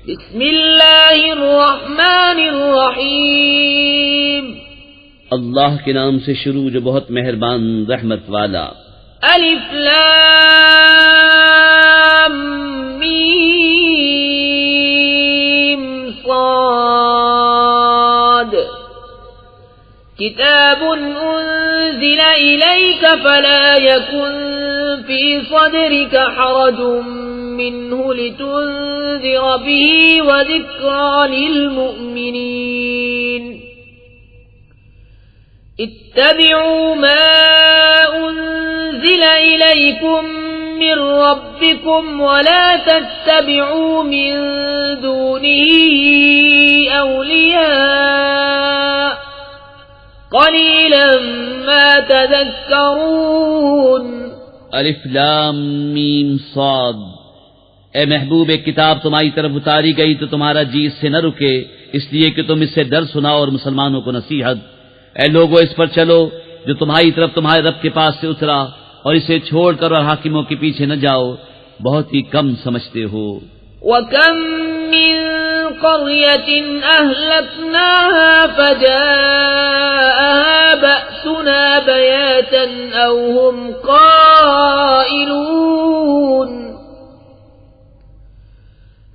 بسم اللہ الرحمن الرحیم اللہ کے نام سے شروع جو بہت مہربان رحمت والا. الف لام میم صاد کتاب انزل الیک فلا یکن فی صدرک حرج منه لتنذر به وذكرى للمؤمنين اتبعوا ما أنزل إليكم من ربكم ولا تتبعوا من دونه أولياء قليلا ما تذكرون. الف لام میم صاد. اے محبوب، ایک کتاب تمہاری طرف اتاری گئی تو تمہارا جی اس سے نہ رکے، اس لیے کہ تم اس سے ڈر سناؤ اور مسلمانوں کو نصیحت. اے لوگو، اس پر چلو جو تمہاری طرف تمہارے رب کے پاس سے اترا، اور اسے چھوڑ کر اور حاکموں کے پیچھے نہ جاؤ، بہت ہی کم سمجھتے ہو. وَكَم مِّن قَرْيَةٍ أَهْلَكْنَاهَا فَجَاءَهَا بَأْسُنَا بَيَاتًا أَوْ هُمْ قَائِلُونَ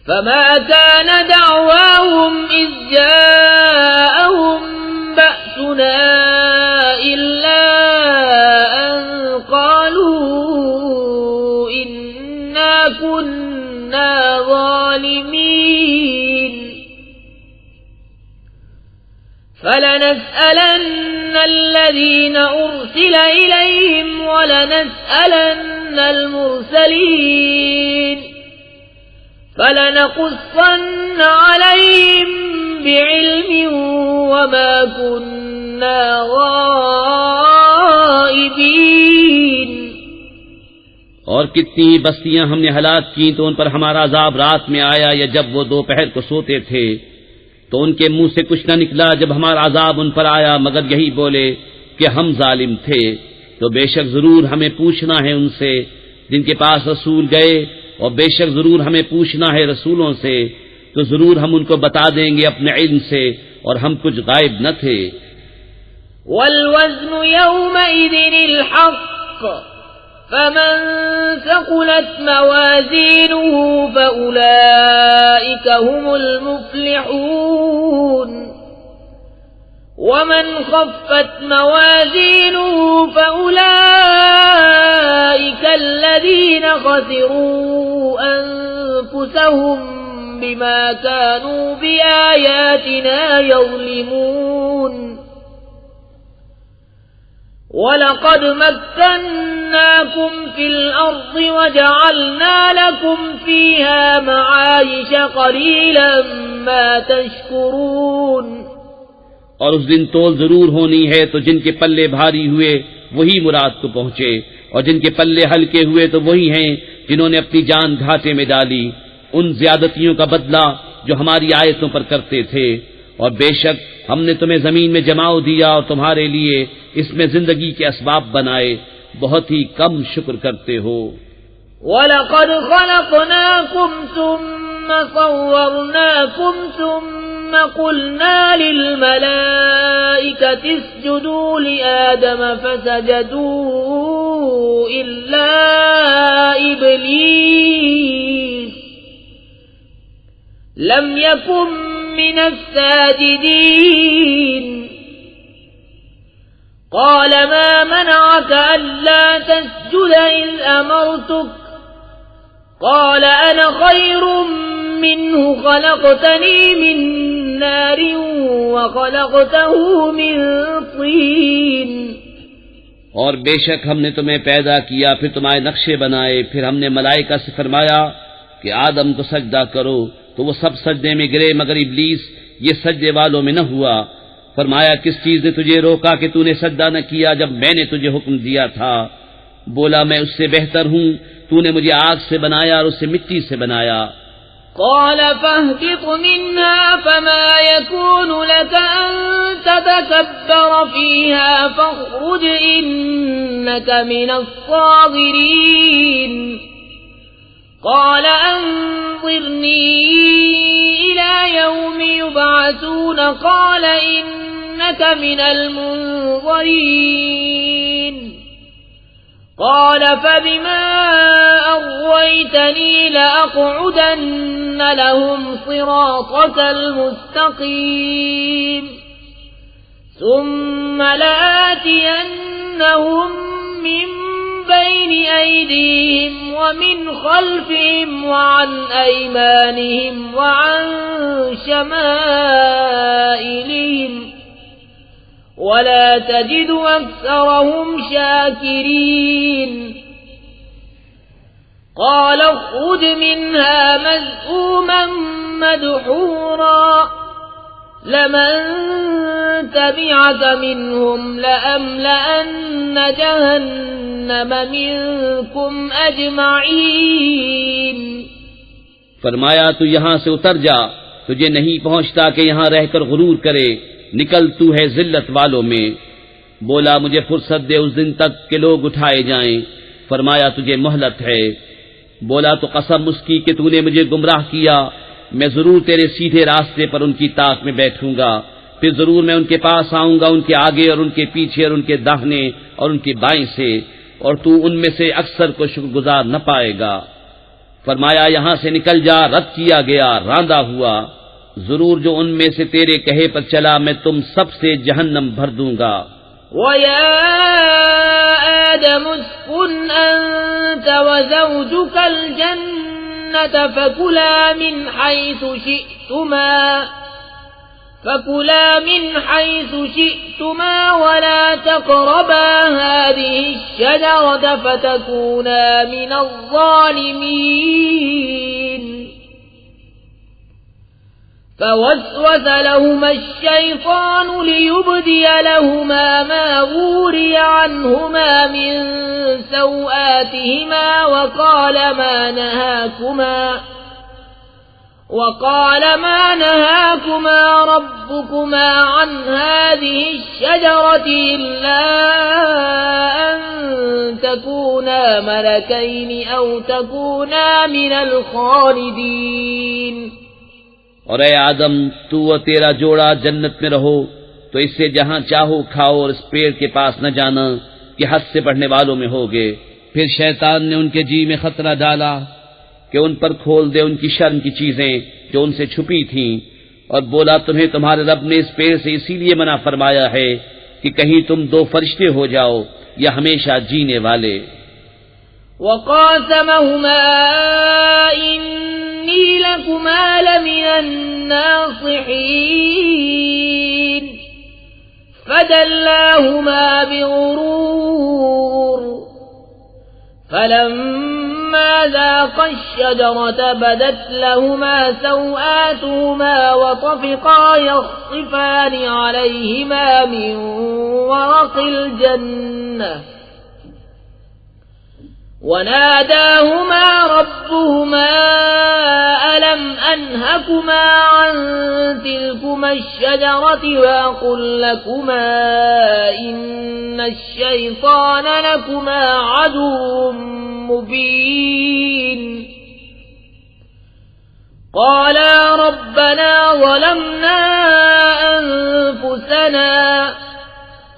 فما كان دعواهم إذ جاءهم بأسنا إلا أن قالوا إنا كنا ظالمين فلنسألن الذين أرسل إليهم ولنسألن المرسلين فلنقصن عليهم بعلم وما كنا غائبين. اور کتنی بستیاں ہم نے ہلاک کی تو ان پر ہمارا عذاب رات میں آیا یا جب وہ دوپہر کو سوتے تھے، تو ان کے منہ سے کچھ نہ نکلا جب ہمارا عذاب ان پر آیا مگر یہی بولے کہ ہم ظالم تھے. تو بے شک ضرور ہمیں پوچھنا ہے ان سے جن کے پاس رسول گئے، اور بے شک ضرور ہمیں پوچھنا ہے رسولوں سے، تو ضرور ہم ان کو بتا دیں گے اپنے علم سے، اور ہم کچھ غائب نہ تھے. والوزن يومئذ الحق فمن ثقلت موازينه فأولئك هم المفلحون ومن خفت موازينه فأولئك الذين خسروا أنفسهم بما كانوا بآياتنا يظلمون. وَلَقَدْ مَكَّنَّاكُمْ فِي الْأَرْضِ وَجَعَلْنَا لَكُمْ فِيهَا مَعَايِشَ قَلِيلًا مَا تَشْكُرُونَ. اور اس دن تول ضرور ہونی ہے تو جن کے پلے بھاری ہوئے وہی مراد کو پہنچے، اور جن کے پلے ہلکے ہوئے تو وہی ہیں جنہوں نے اپنی جان گھاٹے میں ڈالی ان زیادتیوں کا بدلہ جو ہماری آیتوں پر کرتے تھے. اور بے شک ہم نے تمہیں زمین میں جماؤ دیا اور تمہارے لیے اس میں زندگی کے اسباب بنائے، بہت ہی کم شکر کرتے ہو. وَلَقَدْ خَلَقْنَاكُمْ ثُمَّ صَوَّرْنَاكُمْ ثُمَّ قُلْنَا لِلْمَلَائِكَةِ اسْجُدُوا لِآدَمَ فَسَجَدُوا إِلَّا إِبْلِيسَ لَمْ يَكُنْ مِنَ السَّاجِدِينَ. قال ما منعك ألا تسجد إذ أمرتك قال أنا خير منه خلقتني من نار وخلقته من طين. اور بے شک ہم نے تمہیں پیدا کیا، پھر تمہارے نقشے بنائے، پھر ہم نے ملائکہ سے فرمایا کہ آدم کو سجدہ کرو تو وہ سب سجدے میں گرے مگر ابلیس یہ سجدے والوں میں نہ ہوا. فرمایا کس چیز نے تجھے روکا کہ تو نے سجدہ نہ کیا جب میں نے تجھے حکم دیا تھا؟ بولا میں اس سے بہتر ہوں، تو نے مجھے آگ سے بنایا اور اسے مٹی سے بنایا. قال فاهبط منها فما يكون لك أن تتكبر فيها فاخرج إنك من الصاغرين. قال أنظرني يبعثون قال إنك من المنظرين قال فبما أغويتني لأقعدن لهم صراطك المستقيم ثم لآتينهم من بين أيديهم ومن خلفهم وعن أيمانهم وعن شمائلهم ولا تجد أكثرهم شاكرين قال اخرج منها مذءوما مدحورا لمن تبعك منهم لأملأن جهنم منكم أجمعين فرمایا تو یہاں سے اتر جا، تجھے نہیں پہنچتا کہ یہاں رہ کر غرور کرے، نکل تو ہے ذلت والوں میں۔ بولا مجھے فرصت دے اس دن تک کہ لوگ اٹھائے جائیں، فرمایا تجھے مہلت ہے۔ بولا تو قسم اس کی کہ تو نے مجھے گمراہ کیا، میں ضرور تیرے سیدھے راستے پر ان کی طاق میں بیٹھوں گا، پھر ضرور میں ان کے پاس آؤں گا، ان کے آگے اور ان کے پیچھے اور ان کے داہنے اور ان کے بائیں سے، اور تو ان میں سے اکثر کو شکر گزار نہ پائے گا۔ فرمایا یہاں سے نکل جا، رد کیا گیا، راندہ ہوا، ضرور جو ان میں سے تیرے کہے پر چلا میں تم سب سے جہنم بھر دوں گا۔ وَيَا آدَمُ اسْكُنْ أَنْتَ وَزَوْجُكَ الْجَنَّةَ فَكُلَا مِنْ حَيْثُ شِئْتُمَا وَلَا تَقْرَبَا هَذِهِ الشَّجَرَةَ فَتَكُونَا مِنَ الظَّالِمِينَ فوسوس لهما الشيطان ليبدي لهما ما غوري عنهما من سوآتهما وقال ما نهاكما ربكما عن هذه الشجرة إلا أن تكونا ملكين أو تكونا من الخالدين۔ اور اے آدم، تو و تیرا جوڑا جنت میں رہو، تو اس سے جہاں چاہو کھاؤ اور اس پیڑ کے پاس نہ جانا کہ حد سے بڑھنے والوں میں ہوگے۔ پھر شیطان نے ان کے جی میں خطرہ ڈالا کہ ان پر کھول دے ان کی شرم کی چیزیں جو ان سے چھپی تھیں، اور بولا تمہیں تمہارے رب نے اس پیڑ سے اسی لیے منع فرمایا ہے کہ کہیں تم دو فرشتے ہو جاؤ یا ہمیشہ جینے والے۔ وَقَاسَمَهُمَا إِنِّي لَكُمَا لَمِنَ النَّاصِحِينَ فَدَلَّاهُمَا بِغُرُورٍ فَلَمَّا ذَاقَا الشَّجَرَةَ بَدَتْ لَهُمَا سَوْآتُهُمَا وَطَفِقَا يَخْصِفَانِ عَلَيْهِمَا مِنْ وَرَقِ الْجَنَّةِ وناداهما ربهما ألم أنهكما عن تلكما الشجرة وأقل لكما إن الشيطان لكما عدو مبين قالا ربنا ظلمنا أنفسنا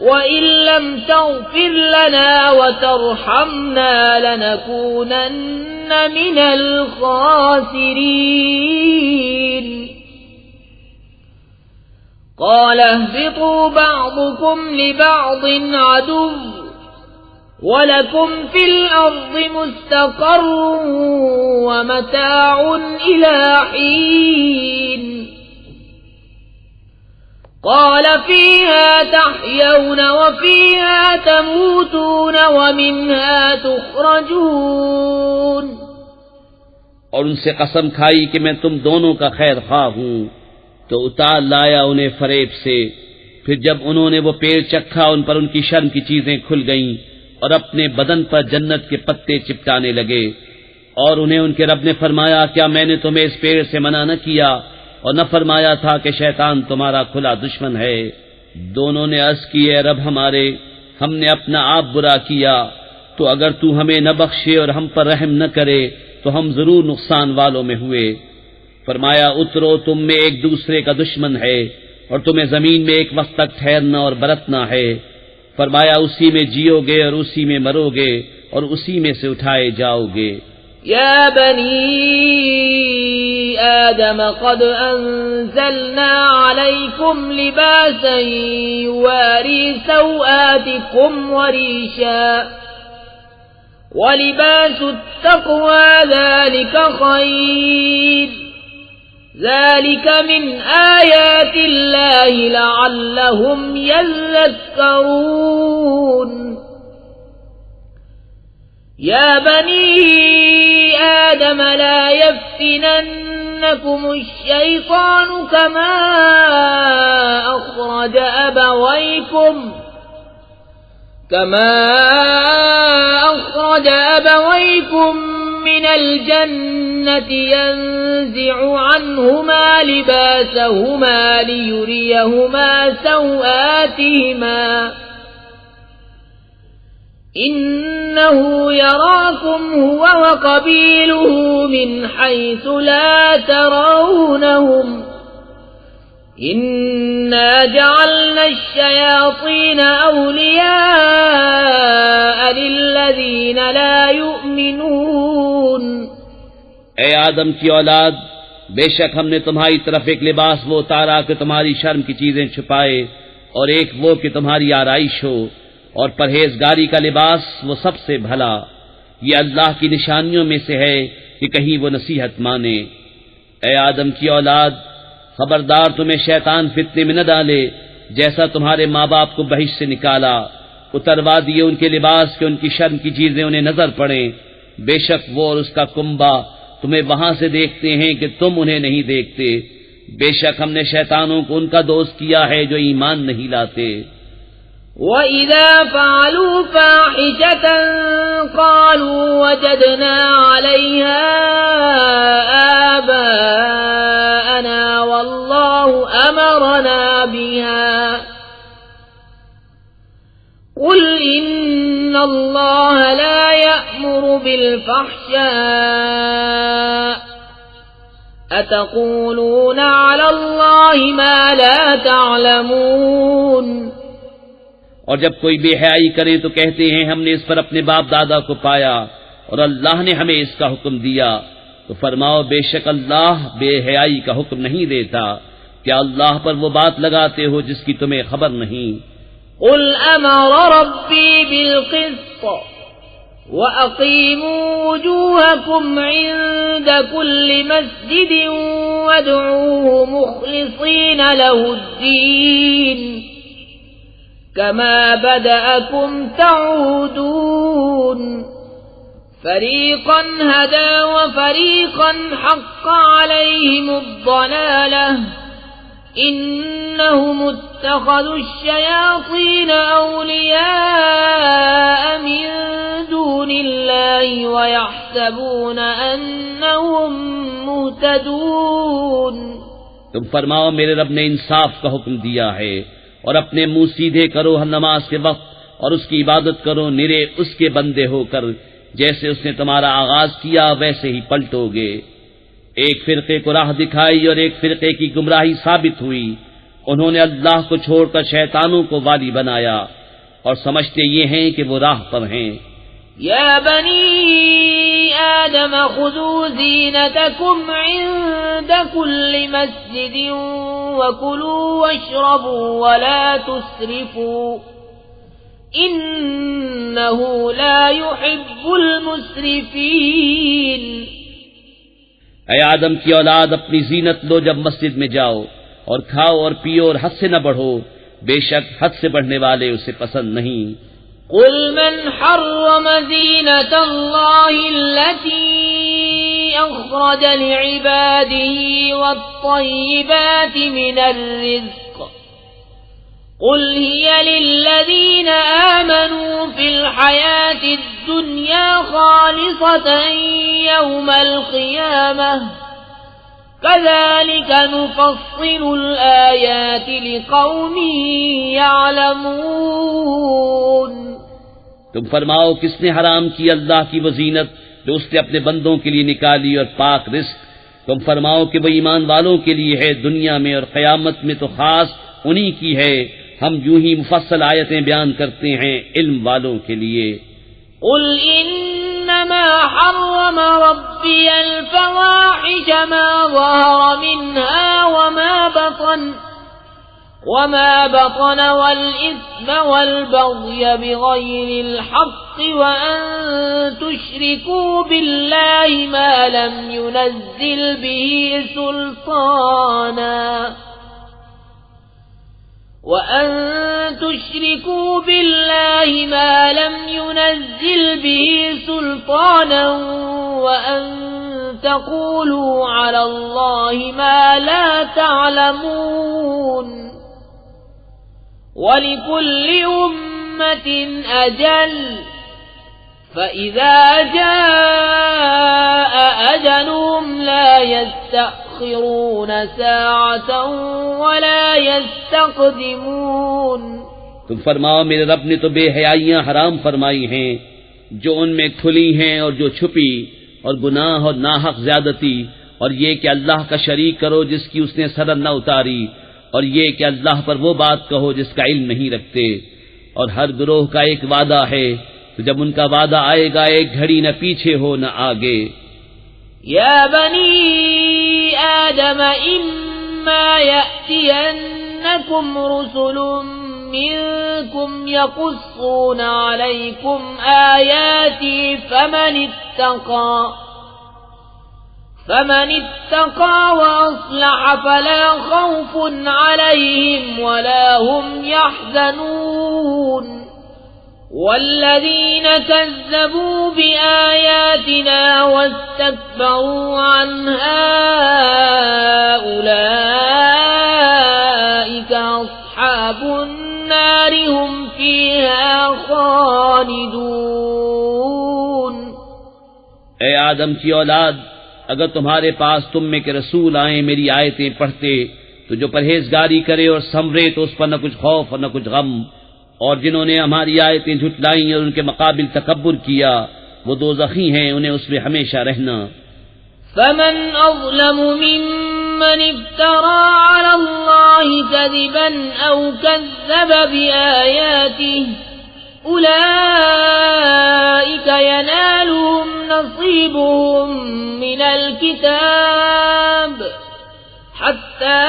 وَإِن لَّمْ تَغْفِرْ لَنَا وَتَرْحَمْنَا لَنَكُونَنَّ مِنَ الْخَاسِرِينَ قَالَ اهْبِطُوا بَعْضُكُمْ لِبَعْضٍ عَدُوٌّ وَلَكُمْ فِي الْأَرْضِ مُسْتَقَرٌّ وَمَتَاعٌ إِلَىٰ حِينٍ قال فيها تحيون وفيها تموتون ومنها تخرجون۔ اور ان سے قسم کھائی کہ میں تم دونوں کا خیر خواہ ہوں، تو اتار لایا انہیں فریب سے۔ پھر جب انہوں نے وہ پیڑ چکھا ان پر ان کی شرم کی چیزیں کھل گئیں اور اپنے بدن پر جنت کے پتے چپٹانے لگے، اور انہیں ان کے رب نے فرمایا کیا میں نے تمہیں اس پیڑ سے منع نہ کیا اور نہ فرمایا تھا کہ شیطان تمہارا کھلا دشمن ہے؟ دونوں نے عرض کی اے رب ہمارے، ہم نے اپنا آپ برا کیا، تو اگر تو ہمیں نہ بخشے اور ہم پر رحم نہ کرے تو ہم ضرور نقصان والوں میں ہوئے۔ فرمایا اترو، تم میں ایک دوسرے کا دشمن ہے اور تمہیں زمین میں ایک وقت تک ٹھہرنا اور برتنا ہے۔ فرمایا اسی میں جیو گے اور اسی میں مرو گے اور اسی میں سے اٹھائے جاؤ گے۔ يا بني آدم قد أنزلنا عليكم لباسا يواري سوآتكم وريشا ولباس التقوى ذلك خير ذلك من آيات الله لعلهم يذكرون يا بني آدم لا يفتننكم الشيطان كما أخرج أبويكم من الجنة ينزع عنهما لباسهما ليريهما سوآتهما إنه يراكم هو وقبيله من حيث لا ترونهم إنا جعلنا الشياطين أولياء للذين لا يؤمنون۔ اے آدم کی اولاد، بے شک ہم نے تمہاری طرف ایک لباس وہ اتارا کہ تمہاری شرم کی چیزیں چھپائے، اور ایک وہ کہ تمہاری آرائش ہو، اور پرہیزگاری کا لباس وہ سب سے بھلا۔ یہ اللہ کی نشانیوں میں سے ہے کہ کہیں وہ نصیحت مانے۔ اے آدم کی اولاد، خبردار تمہیں شیطان فتنے میں نہ ڈالے، جیسا تمہارے ماں باپ کو بہشت سے نکالا، اتروا دیے ان کے لباس کہ ان کی شرم کی چیزیں انہیں نظر پڑیں۔ بے شک وہ اور اس کا کنبہ تمہیں وہاں سے دیکھتے ہیں کہ تم انہیں نہیں دیکھتے۔ بے شک ہم نے شیطانوں کو ان کا دوست کیا ہے جو ایمان نہیں لاتے۔ وَإِذَا فَعَلُوا فَاحِشَةً قَالُوا وَجَدْنَا عَلَيْهَا آبَاءَنَا وَاللَّهُ أَمَرَنَا بِهَا قُلْ إِنَّ اللَّهَ لَا يَأْمُرُ بِالْفَحْشَاءِ أَتَقُولُونَ عَلَى اللَّهِ مَا لَا تَعْلَمُونَ۔ اور جب کوئی بے حیائی کرے تو کہتے ہیں ہم نے اس پر اپنے باپ دادا کو پایا اور اللہ نے ہمیں اس کا حکم دیا۔ تو فرماؤ بے شک اللہ بے حیائی کا حکم نہیں دیتا، کیا اللہ پر وہ بات لگاتے ہو جس کی تمہیں خبر نہیں؟ قل امر ربی بالقسط وَأَقِيمُوا وُجُوهَكُمْ عِندَ كُلِّ مَسْجِدٍ وَادْعُوهُ مُخْلِصِينَ لَهُ الدِّينَ كَمَا بَدَأَكُمْ تَعُودُونَ فَرِيقًا هَدَى وَفَرِيقًا حَقَّ عَلَيْهِمُ الضَّلَالَةُ إِنَّهُمُ اتَّخَذُوا الشَّيَاطِينَ أَوْلِيَاءَ مِن دُونِ اللَّهِ وَيَحْسَبُونَ أَنَّهُمْ مُهْتَدُونَ۔ تم فرماؤ میرے رب نے انصاف کا حکم دیا ہے، اور اپنے منہ سیدھے کرو ہر نماز کے وقت، اور اس کی عبادت کرو نرے اس کے بندے ہو کر، جیسے اس نے تمہارا آغاز کیا ویسے ہی پلٹو گے۔ ایک فرقے کو راہ دکھائی اور ایک فرقے کی گمراہی ثابت ہوئی، انہوں نے اللہ کو چھوڑ کر شیطانوں کو والی بنایا اور سمجھتے یہ ہیں کہ وہ راہ پر ہیں۔ یا بنی آدم خذوا زینتکم عند کل مسجد وکلوا واشربوا ولا تسرفوا انہ لا يحب المسرفین۔ اے آدم کی اولاد، اپنی زینت لو جب مسجد میں جاؤ، اور کھاؤ اور پیو اور حد سے نہ بڑھو، بے شک حد سے بڑھنے والے اسے پسند نہیں۔ قل من حرم زینة اللہ التي اخرج لعباده والطیبات من الرزق قل هي للذین آمنوا في الحياة الدنيا خالصة يوم القيامة كذلك نفصل الآيات لقوم يعلمون۔ تم فرماؤ کس نے حرام کی اللہ کی وہ زینت جو اس نے اپنے بندوں کے لیے نکالی اور پاک رزق، تم فرماؤ کہ وہ ایمان والوں کے لیے ہے دنیا میں اور قیامت میں تو خاص انہی کی ہے. ہم یوں ہی مفصل آیتیں بیان کرتے ہیں علم والوں کے لیے. قل انما حرم ربي الفواحش ما ظهر منها وما بطن والإثم والبغي بغير الحق وأن تشركوا بالله ما لم ينزل به سلطانا وأن تقولوا على الله ما لا تعلمون وَلِكُلِّ أُمَّةٍ أَجَلٌ فَإِذَا جَاءَ أَجَلُهُمْ لَا يَسْتَأْخِرُونَ سَاعَةً وَلَا يَسْتَقْدِمُونَ. تم فرماؤ میرے رب نے تو بے حیائیاں حرام فرمائی ہیں جو ان میں کھلی ہیں اور جو چھپی، اور گناہ اور ناحق زیادتی، اور یہ کہ اللہ کا شریک کرو جس کی اس نے سرد نہ اتاری، اور یہ کہ اللہ پر وہ بات کہو جس کا علم نہیں رکھتے. اور ہر گروہ کا ایک وعدہ ہے، تو جب ان کا وعدہ آئے گا ایک گھڑی نہ پیچھے ہو نہ آگے. یا بنی آدم اما یأتینکم رسل منکم یقصون علیکم آیاتی فمن اتقى وأصلح فلا خوف عليهم ولا هم يحزنون والذين كذبوا بآياتنا واستكبروا عنها أولئك أصحاب النار هم فيها خالدون. اے آدم کی اولاد، اگر تمہارے پاس تم میں کے رسول آئیں میری آیتیں پڑھتے تو جو پرہیزگاری کرے اور سنورے تو اس پر نہ کچھ خوف اور نہ کچھ غم، اور جنہوں نے ہماری آیتیں جھٹلائیں اور ان کے مقابل تکبر کیا وہ دوزخی ہیں، انہیں اس میں ہمیشہ رہنا. فمن أظلم ممن افترى على الله كذبا أو كذب بآياته أولئك ينالهم نصيبهم من الكتاب حتى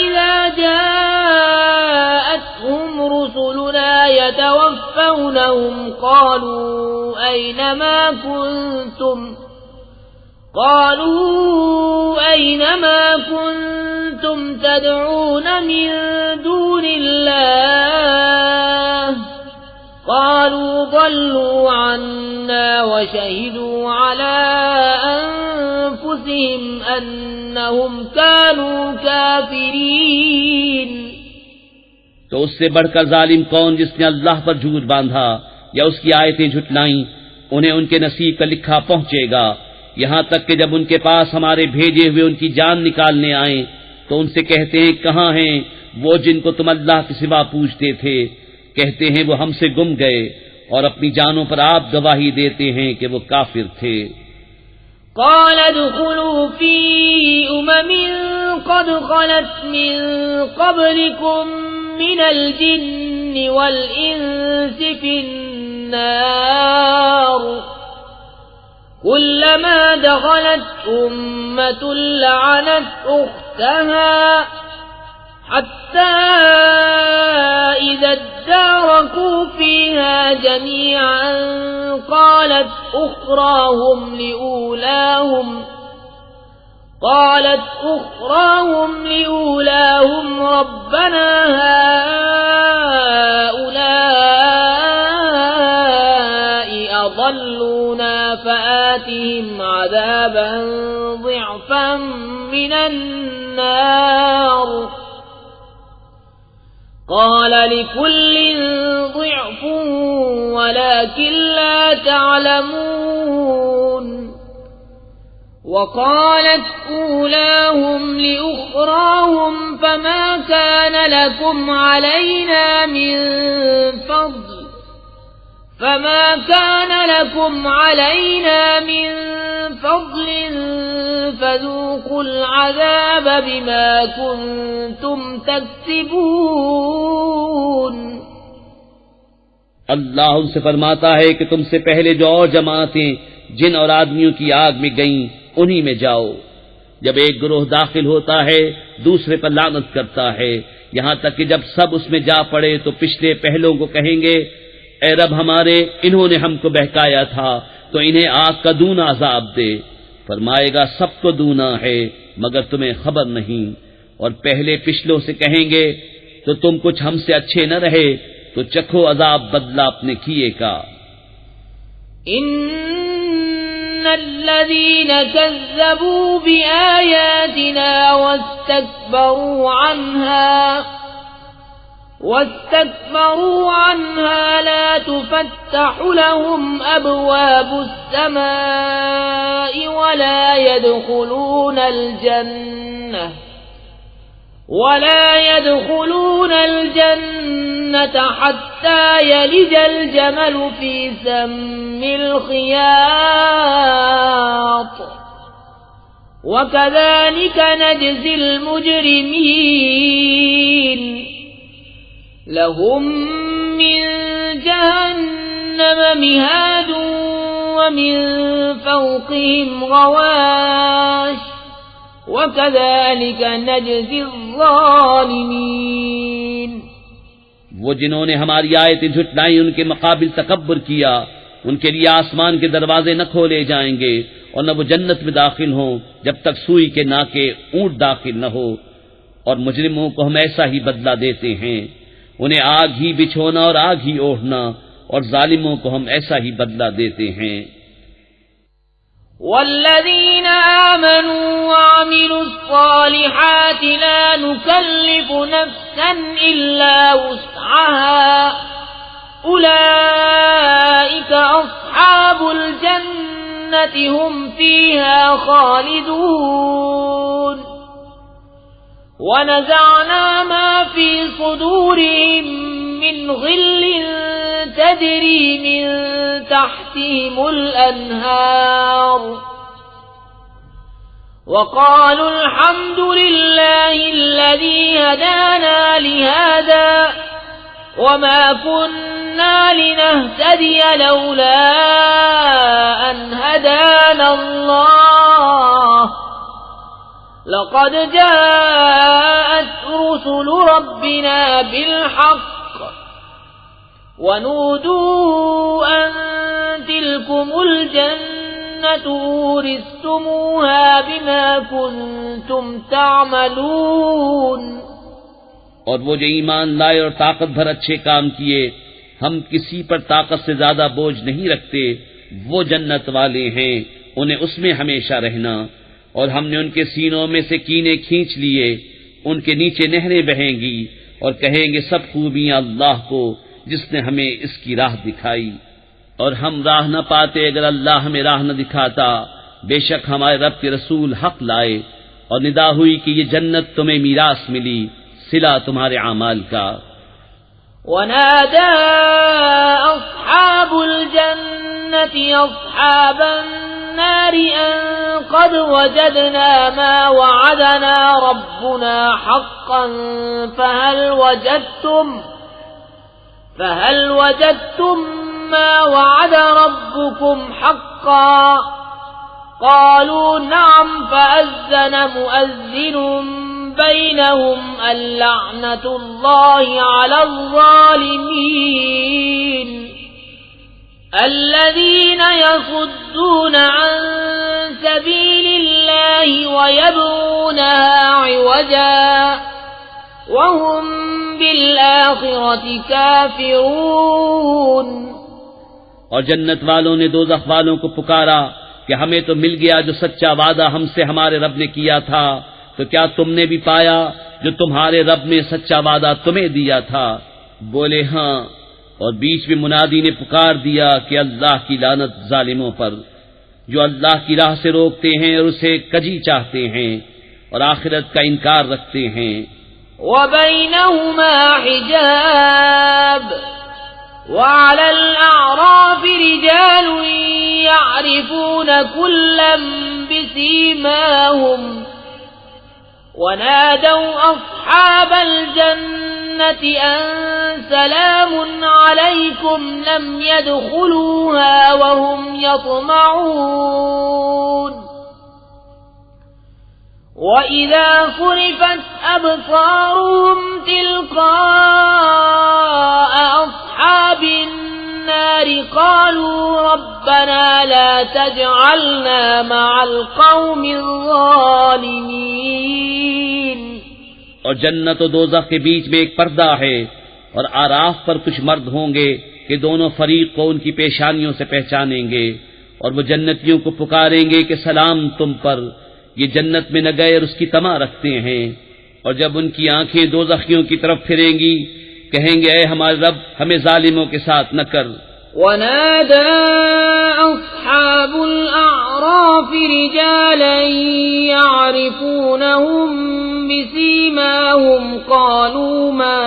إذا جاءتهم رسلنا يتوفونهم قالوا أينما كنتم تدعون من دون الله قالوا ضلوا عنا وشهدوا على أنفسهم أنهم كانوا كافرين. تو اس سے بڑھ کر ظالم کون جس نے اللہ پر جھوٹ باندھا یا اس کی آیتیں جھٹلائیں؟ انہیں ان کے نصیب کا لکھا پہنچے گا، یہاں تک کہ جب ان کے پاس ہمارے بھیجے ہوئے ان کی جان نکالنے آئیں تو ان سے کہتے ہیں کہاں ہیں وہ جن کو تم اللہ کے سوا پوچھتے تھے؟ کہتے ہیں وہ ہم سے گم گئے، اور اپنی جانوں پر آپ گواہی دیتے ہیں کہ وہ کافر تھے. قال ادخلوا في قد خلت من قبلكم من الجن والإنس في النار كلما دخلت أمة لعنت أختها حتى إذا اداركوا فيها جميعا قالت أخراهم لأولاهم ربنا هؤلاء أضلونا فآتهم عذابا ضعفا من النار قال لكل ضعف ولكن لا تعلمون. وقالت أولاهم لأخراهم فما كان لكم علينا من فضل فذوقوا العذاب بما كنتم تكسبون۔ اللہ ان سے فرماتا ہے کہ تم سے پہلے جو اور جماعتیں جن اور آدمیوں کی آگ میں گئیں انہی میں جاؤ۔ جب ایک گروہ داخل ہوتا ہے دوسرے پر لعنت کرتا ہے، یہاں تک کہ جب سب اس میں جا پڑے تو پچھلے پہلوں کو کہیں گے اے رب ہمارے، انہوں نے ہم کو بہکایا تھا تو انہیں آگ کا دونا عذاب دے۔ فرمائے گا سب کو دونا ہے مگر تمہیں خبر نہیں۔ اور پہلے پچھلوں سے کہیں گے تو تم کچھ ہم سے اچھے نہ رہے تو چکھو عذاب بدلہ اپنے کیے کا۔ ان الذين كذبوا بآياتنا واستكبروا عنها لا تفتح لهم أبواب السماء ولا يدخلون الجنة حتى يلج الجمل في سم الخياط وكذلك نجزي المجرمين لهم من جهنم مهاد ومن فوقهم غواش وَكَذَلِكَ نَجْزِي الظَّالِمِينَ۔ وہ جنہوں نے ہماری آیتیں جھٹلائیں ان کے مقابل تکبر کیا، ان کے لیے آسمان کے دروازے نہ کھولے جائیں گے اور نہ وہ جنت میں داخل ہوں جب تک سوئی کے ناکے اونٹ داخل نہ ہو، اور مجرموں کو ہم ایسا ہی بدلہ دیتے ہیں، انہیں آگ ہی بچھونا اور آگ ہی اوڑھنا، اور ظالموں کو ہم ایسا ہی بدلہ دیتے ہیں۔ والذين آمنوا وعملوا الصالحات لا نكلف نفسا إلا وسعها أولئك أصحاب الجنة هم فيها خالدون ونزعنا ما في صدورهم من غل تجري من تحتهم الأنهار وقالوا الحمد لله الذي هدانا لهذا وما كنا لنهتدي لولا أن هدانا الله لقد جاءت رسل ربنا بالحق ونودوا أن تلكم الجنة أورثتموها بما كنتم تعملون۔ اور وہ جو ایمان لائے اور طاقت بھر اچھے کام کیے، ہم کسی پر طاقت سے زیادہ بوجھ نہیں رکھتے، وہ جنت والے ہیں، انہیں اس میں ہمیشہ رہنا، اور ہم نے ان کے سینوں میں سے کینے کھینچ لیے، ان کے نیچے نہریں بہیں گی، اور کہیں گے سب خوبیاں اللہ کو جس نے ہمیں اس کی راہ دکھائی، اور ہم راہ نہ پاتے اگر اللہ ہمیں راہ نہ دکھاتا۔ بے شک ہمارے رب کے رسول حق لائے، اور ندا ہوئی کہ یہ جنت تمہیں میراث ملی صلہ تمہارے اعمال کا۔ ونادى أصحاب الجنة أصحاب النار أن قد وجدنا ما وعدنا ربنا حقا فهل وجدتم ما وعد ربكم حقا قالوا نعم فأذن مؤذن بينهم اللعنة الله على الظالمين الذين يصدون عن سبيل الله ويبغونها عوجا وهم بالآخرة كافرون۔ اور جنت والوں نے دوزخ والوں کو پکارا کہ ہمیں تو مل گیا جو سچا وعدہ ہم سے ہمارے رب نے کیا تھا، تو کیا تم نے بھی پایا جو تمہارے رب نے سچا وعدہ تمہیں دیا تھا؟ بولے ہاں، اور بیچ میں منادی نے پکار دیا کہ اللہ کی لعنت ظالموں پر جو اللہ کی راہ سے روکتے ہیں اور اسے کجی چاہتے ہیں اور آخرت کا انکار رکھتے ہیں۔ وَبَيْنَهُمَا حِجَابٌ وعلى الأعراف رجال يعرفون كلا بسيماهم ونادوا أصحاب الجنة أن سلام عليكم لم يدخلوها وهم يطمعون وَإِذَا صُرِفَتْ أَبْصَارُهُمْ تِلْقَاءَ أَصْحَابِ النَّارِ قَالُوا رَبَّنَا لَا تَجْعَلْنَا مَعَ الْقَوْمِ الظَّالِمِينَ اور جنت و دوزخ کے بیچ میں ایک پردہ ہے، اور آراف پر کچھ مرد ہوں گے کہ دونوں فریق کو ان کی پیشانیوں سے پہچانیں گے، اور وہ جنتیوں کو پکاریں گے کہ سلام تم پر، یہ جنت میں نہ گئے اور اس کی طمع رکھتے ہیں۔ اور جب ان کی آنکھیں دوزخیوں کی طرف پھریں گی، کہیں گے اے ہمارے رب ہمیں ظالموں کے ساتھ نہ کر۔ وَنَادَى أَصْحَابُ الْأَعْرَافِ رِجَالًا يَعْرِفُونَهُم بِسِيمَاهُمْ قَالُوا مَا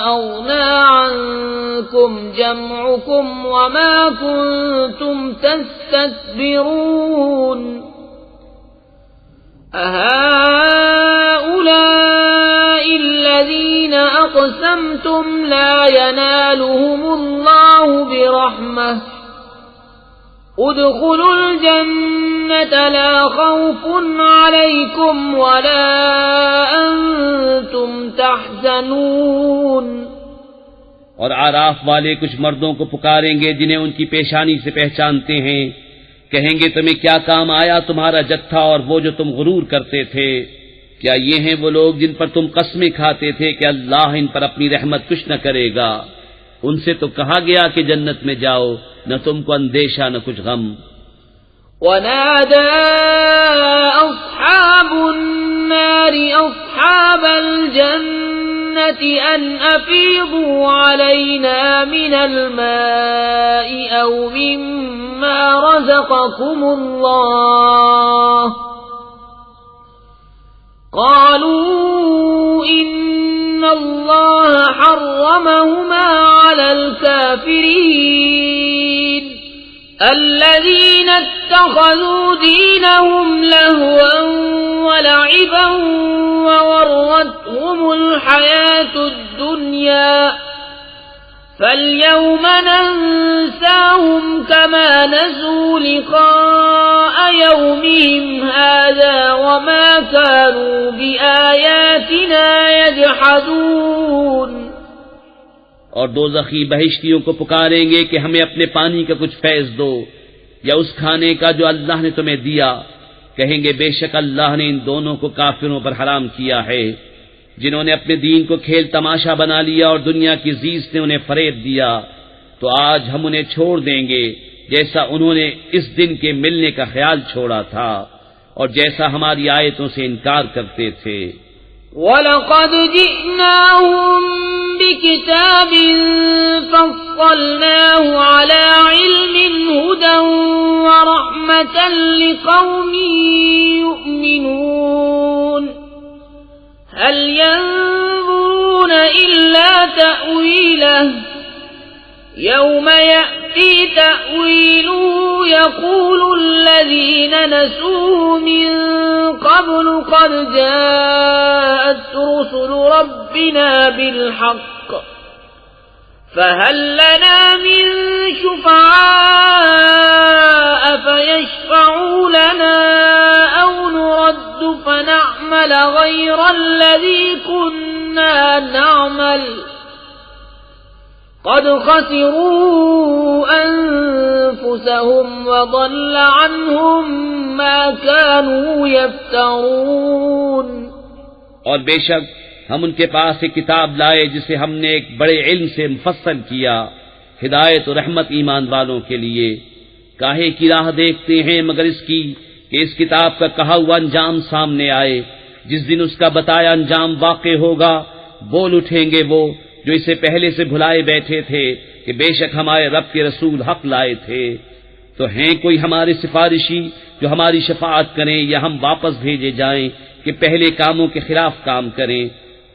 أَغْنَىٰ عَنكُمْ جَمْعُكُمْ وَمَا كُنتُمْ تَسْتَكْبِرُونَ أَهَٰؤُلَاءِ الَّذِينَ أَقْسَمْتُمْ لَا يَنَالُهُمُ اللَّهُ بِرَحْمَةٍ ادْخُلُوا الْجَنَّةَ لَا خَوْفٌ عَلَيْكُمْ وَلَا أَنتُمْ تَحْزَنُونَ۔ اور آراف والے کچھ مردوں کو پکاریں گے جنہیں ان کی پیشانی سے پہچانتے ہیں، کہیں گے تمہیں کیا کام آیا تمہارا جتھا اور وہ جو تم غرور کرتے تھے؟ کیا یہ ہیں وہ لوگ جن پر تم قسمیں کھاتے تھے کہ اللہ ان پر اپنی رحمت کچھ نہ کرے گا؟ ان سے تو کہا گیا کہ جنت میں جاؤ، نہ تم کو اندیشہ نہ کچھ غم۔ وَنَادَى أَصْحَابُ النَّارِ أَصْحَابَ الْجَنَّةِ أَنْ أَفِيضُوا عَلَيْنَا مِنَ الْمَاءِ أَوْ مِمَّا رَزَقَكُمُ اللَّهُ قَالُوا إِنَّ اللَّهَ حَرَّمَهُمَا عَلَى الْكَافِرِينَ الَّذِينَ اتَّخَذُوا دِينَهُمْ لَهْوًا وَلَعِبًا وَغَرَّتْهُمُ الْحَيَاةُ الدُّنْيَا فَالْيَوْمَ نَنسَاهُمْ كَمَا نَسُوا لِقَاءَ يَوْمِهِمْ هَذَا وَمَا كَانُوا بِآيَاتِنَا يَجْحَدُونَ۔ اور دوزخی بہشتیوں کو پکاریں گے کہ ہمیں اپنے پانی کا کچھ فیض دو یا اس کھانے کا جو اللہ نے تمہیں دیا۔ کہیں گے بے شک اللہ نے ان دونوں کو کافروں پر حرام کیا ہے، جنہوں نے اپنے دین کو کھیل تماشا بنا لیا اور دنیا کی زیست نے انہیں فریب دیا، تو آج ہم انہیں چھوڑ دیں گے جیسا انہوں نے اس دن کے ملنے کا خیال چھوڑا تھا اور جیسا ہماری آیتوں سے انکار کرتے تھے۔ وَلَقَدْ جِئْنَاهُمْ بِكِتَابٍ فَصَّلْنَاهُ عَلَى عِلْمٍ هُدًى وَرَحْمَةً لِقَوْمٍ يُؤْمِنُونَ هَلْ يَنظُرُونَ إِلَّا تَأْوِيلَهُ يَوْمَ يَأْتِي تَأْوِيلُهُ يَقُولُ الَّذِينَ نَسُوهُ مِن قَبْلُ قَدْ جَاءَتْ رُسُلُ رَبِّنَا بِالْحَقِّ فَهَلْ لَنَا مِن شُفَعَاءَ فَيَشْفَعُوا لَنَا أَوْ نُرَدُّ فَنَعْمَلَ غَيْرَ الَّذِي كُنَّا نَعْمَلُ قَدْ خَسِرُوا أَنفُسَهُمْ وَضَلَّ عَنْهُمْ مَا كَانُوا يَفْتَرُونَ۔ اور بے شک ہم ان کے پاس ایک کتاب لائے جسے ہم نے ایک بڑے علم سے مفصل کیا، ہدایت و رحمت ایمان والوں کے لیے۔ کاہے کی راہ دیکھتے ہیں مگر اس کی کہ اس کتاب کا کہا ہوا انجام سامنے آئے، جس دن اس کا بتایا انجام واقع ہوگا، بول اٹھیں گے وہ جو اسے پہلے سے بھلائے بیٹھے تھے کہ بے شک ہمارے رب کے رسول حق لائے تھے۔ تو ہیں کوئی ہمارے سفارشی جو ہماری شفاعت کریں یا ہم واپس بھیجے جائیں کہ پہلے کاموں کے خلاف کام کریں؟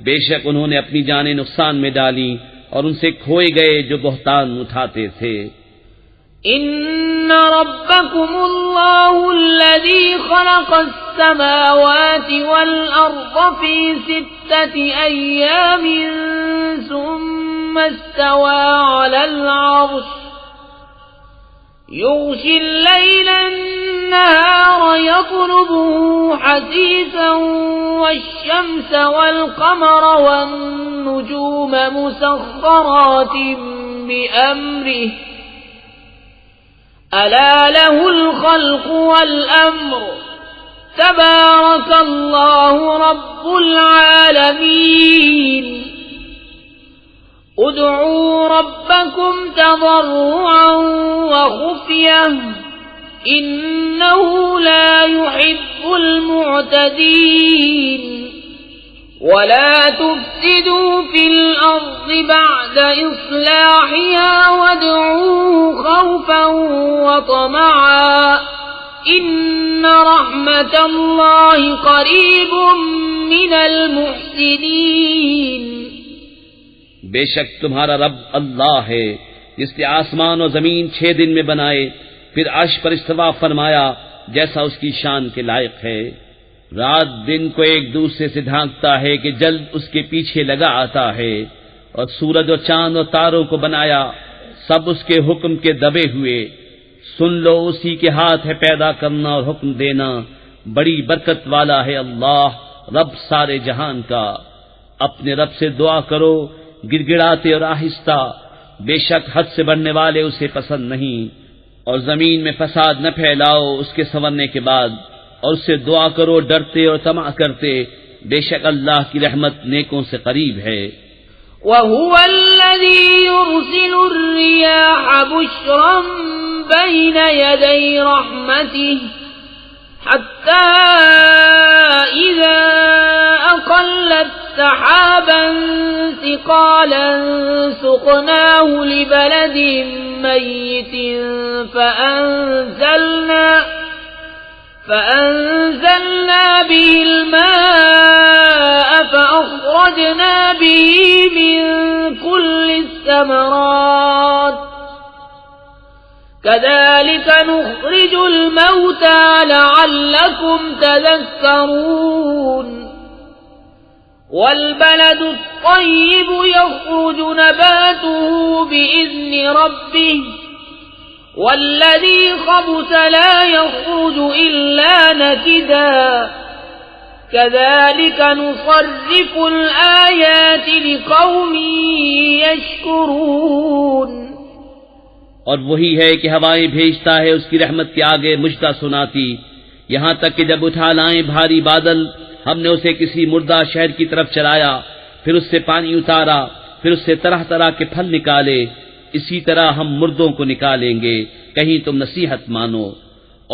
بے شک انہوں نے اپنی جانیں نقصان میں ڈالی اور ان سے کھوئے گئے جو بہتان اٹھاتے تھے۔ إن ربكم الله الذي خلق السماوات والأرض في 6 أيام ثم استوى على العرش يغشي الليل النهار يطلبه حثيثا والشمس والقمر والنجوم مسخرات بأمره ألا له الخلق والأمر تبارك الله رب العالمين ادعوا ربكم تضرعا وخفية إنه لا يحب المعتدين ولا تفسدوا في الأرض بعد إصلاحها وادعوه خوفا وطمعا إن رحمة الله قريب من المحسنين۔ بے شک تمہارا رب اللہ ہے جس نے آسمان اور زمین 6 دن میں بنائے، پھر عرش پر استوا فرمایا جیسا اس کی شان کے لائق ہے۔ رات دن کو ایک دوسرے سے ڈھانکتا ہے کہ جلد اس کے پیچھے لگا آتا ہے، اور سورج اور چاند اور تاروں کو بنایا سب اس کے حکم کے دبے ہوئے۔ سن لو اسی کے ہاتھ ہے پیدا کرنا اور حکم دینا، بڑی برکت والا ہے اللہ رب سارے جہان کا۔ اپنے رب سے دعا کرو گڑگڑاتے اور آہستہ، بے شک حد سے بڑھنے والے اسے پسند نہیں۔ اور زمین میں فساد نہ پھیلاؤ اس کے سنورنے کے بعد، اور اس سے دعا کرو ڈرتے اور طمع کرتے، بے شک اللہ کی رحمت نیکوں سے قریب ہے۔ وَهُوَ الَّذِي يُرْسِلُ الرِّيَاحَ بُشْرًا بَيْنَ يَدَيْ رَحْمَتِهِ حَتَّى إِذَا أَقَلَّتْ سَحَابًا ثِقَالًا سُقْنَاهُ لِبَلَدٍ مَّيِّتٍ فأنزلنا به الماء فأخرجنا به من كل الثمرات كذلك نخرج الموتى لعلكم تذكرون والبلد الطيب يخرج نباته بإذن ربه والذي خبث لا يخرج إلا نكدا كذلك نصرف الآيات لقوم يشكرون۔ اور وہی ہے کہ ہوائیں بھیجتا ہے اس کی رحمت کے آگے مجدہ سناتی، یہاں تک کہ جب اٹھا لائیں بھاری بادل ہم نے اسے کسی مردہ شہر کی طرف چلایا، پھر اس سے پانی اتارا، پھر اس سے طرح طرح کے پھل نکالے، اسی طرح ہم مردوں کو نکالیں گے، کہیں تم نصیحت مانو۔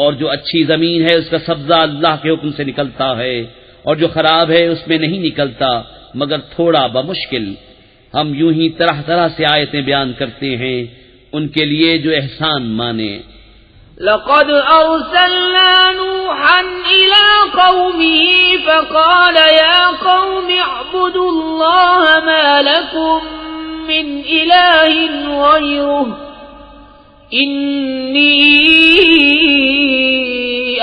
اور جو اچھی زمین ہے اس کا سبزہ اللہ کے حکم سے نکلتا ہے، اور جو خراب ہے اس میں نہیں نکلتا مگر تھوڑا بمشکل۔ ہم یوں ہی طرح طرح سے آیتیں بیان کرتے ہیں ان کے لیے جو احسان مانے۔ لقد أرسلنا نوحا إلى قومه فقال يا قوم اعبدوا الله ما لكم من إله غيره إني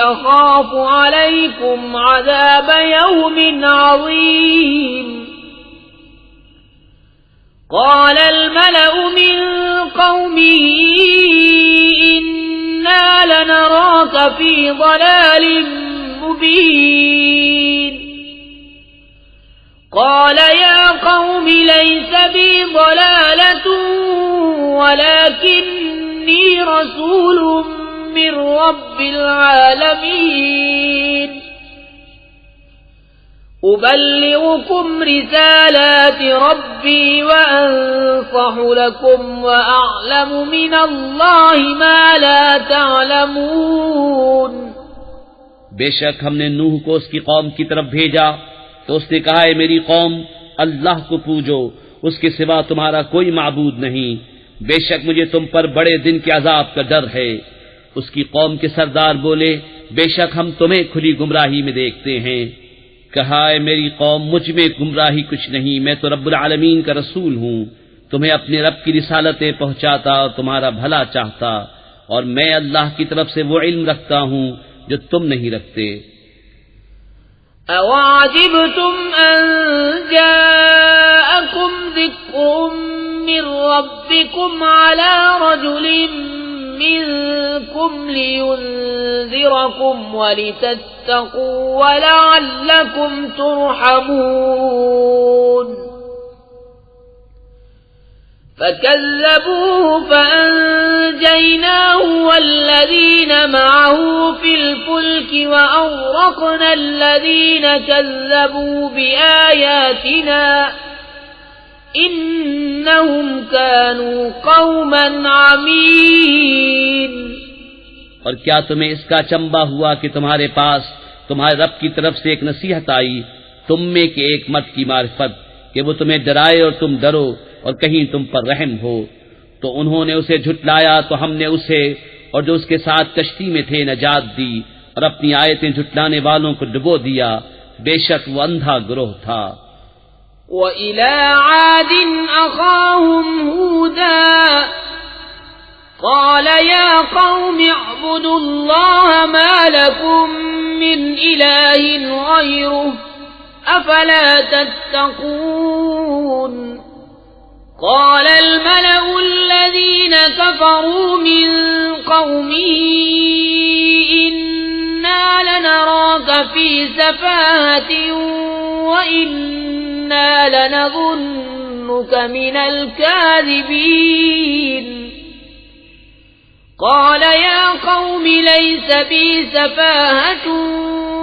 أخاف عليكم عذاب يوم عظيم۔ قال الملأ من قومه إنا لنراك في ضلال مبين۔ قال يا قوم ليس بي ضلالة ولكني رسول من رب العالمين أبلغكم رسالات ربي وأنصح لكم وأعلم من الله ما لا تعلمون۔ بے شک ہم نے نوح کو اس کی قوم کی طرف بھیجا تو اس نے کہا ہے میری قوم اللہ کو پوجو، اس کے سوا تمہارا کوئی معبود نہیں، بے شک مجھے تم پر بڑے دن کے عذاب کا ڈر ہے۔ اس کی قوم کے سردار بولے بے شک ہم تمہیں کھلی گمراہی میں دیکھتے ہیں۔ کہا ہے میری قوم مجھ میں گمراہی کچھ نہیں، میں تو رب العالمین کا رسول ہوں، تمہیں اپنے رب کی رسالتیں پہنچاتا اور تمہارا بھلا چاہتا، اور میں اللہ کی طرف سے وہ علم رکھتا ہوں جو تم نہیں رکھتے۔ أَوَعَجِبْتُمْ أَن جَاءَكُمْ ذِكْرٌ مِّن رَّبِّكُمْ عَلَىٰ رَجُلٍ مِّنكُمْ لِيُنذِرَكُمْ وَلِتَتَّقُوا وَلَعَلَّكُمْ تُرْحَمُونَ فَكَذَّبُوهُ فَأَنجَيْنَاهُ وَالَّذِينَ مَعَهُ فِي الْفُلْكِ وَأَغْرَقْنَا الَّذِينَ كَذَّبُوا بِآيَاتِنَا إِنَّهُمْ كَانُوا قَوْمًا عَمِينَ۔ اور کیا تمہیں اس کا چمبا ہوا کہ تمہارے پاس تمہارے رب کی طرف سے ایک نصیحت آئی تم میں کے ایک مرد کی معرفت کہ وہ تمہیں ڈرائے اور تم ڈرو اور کہیں تم پر رحم ہو، تو انہوں نے اسے جھٹلایا تو ہم نے اسے اور جو اس کے ساتھ کشتی میں تھے نجات دی، اور اپنی آیتیں جھٹلانے والوں کو ڈبو دیا، بے شک وہ اندھا گروہ تھا۔ وَإِلَى عَادٍ أَخَاهُمْ هُودًا قَالَ يَا قَوْمِ اعْبُدُوا اللَّهَ مَا لَكُمْ مِنْ إِلَٰهٍ غَيْرُهُ أَفَلَا تَتَّقُونَ قال الملأ الذين كفروا من قومه إنا لنراك في سفاهة وإنا لنظنك من الكاذبين قال يا قوم ليس بي سفاهة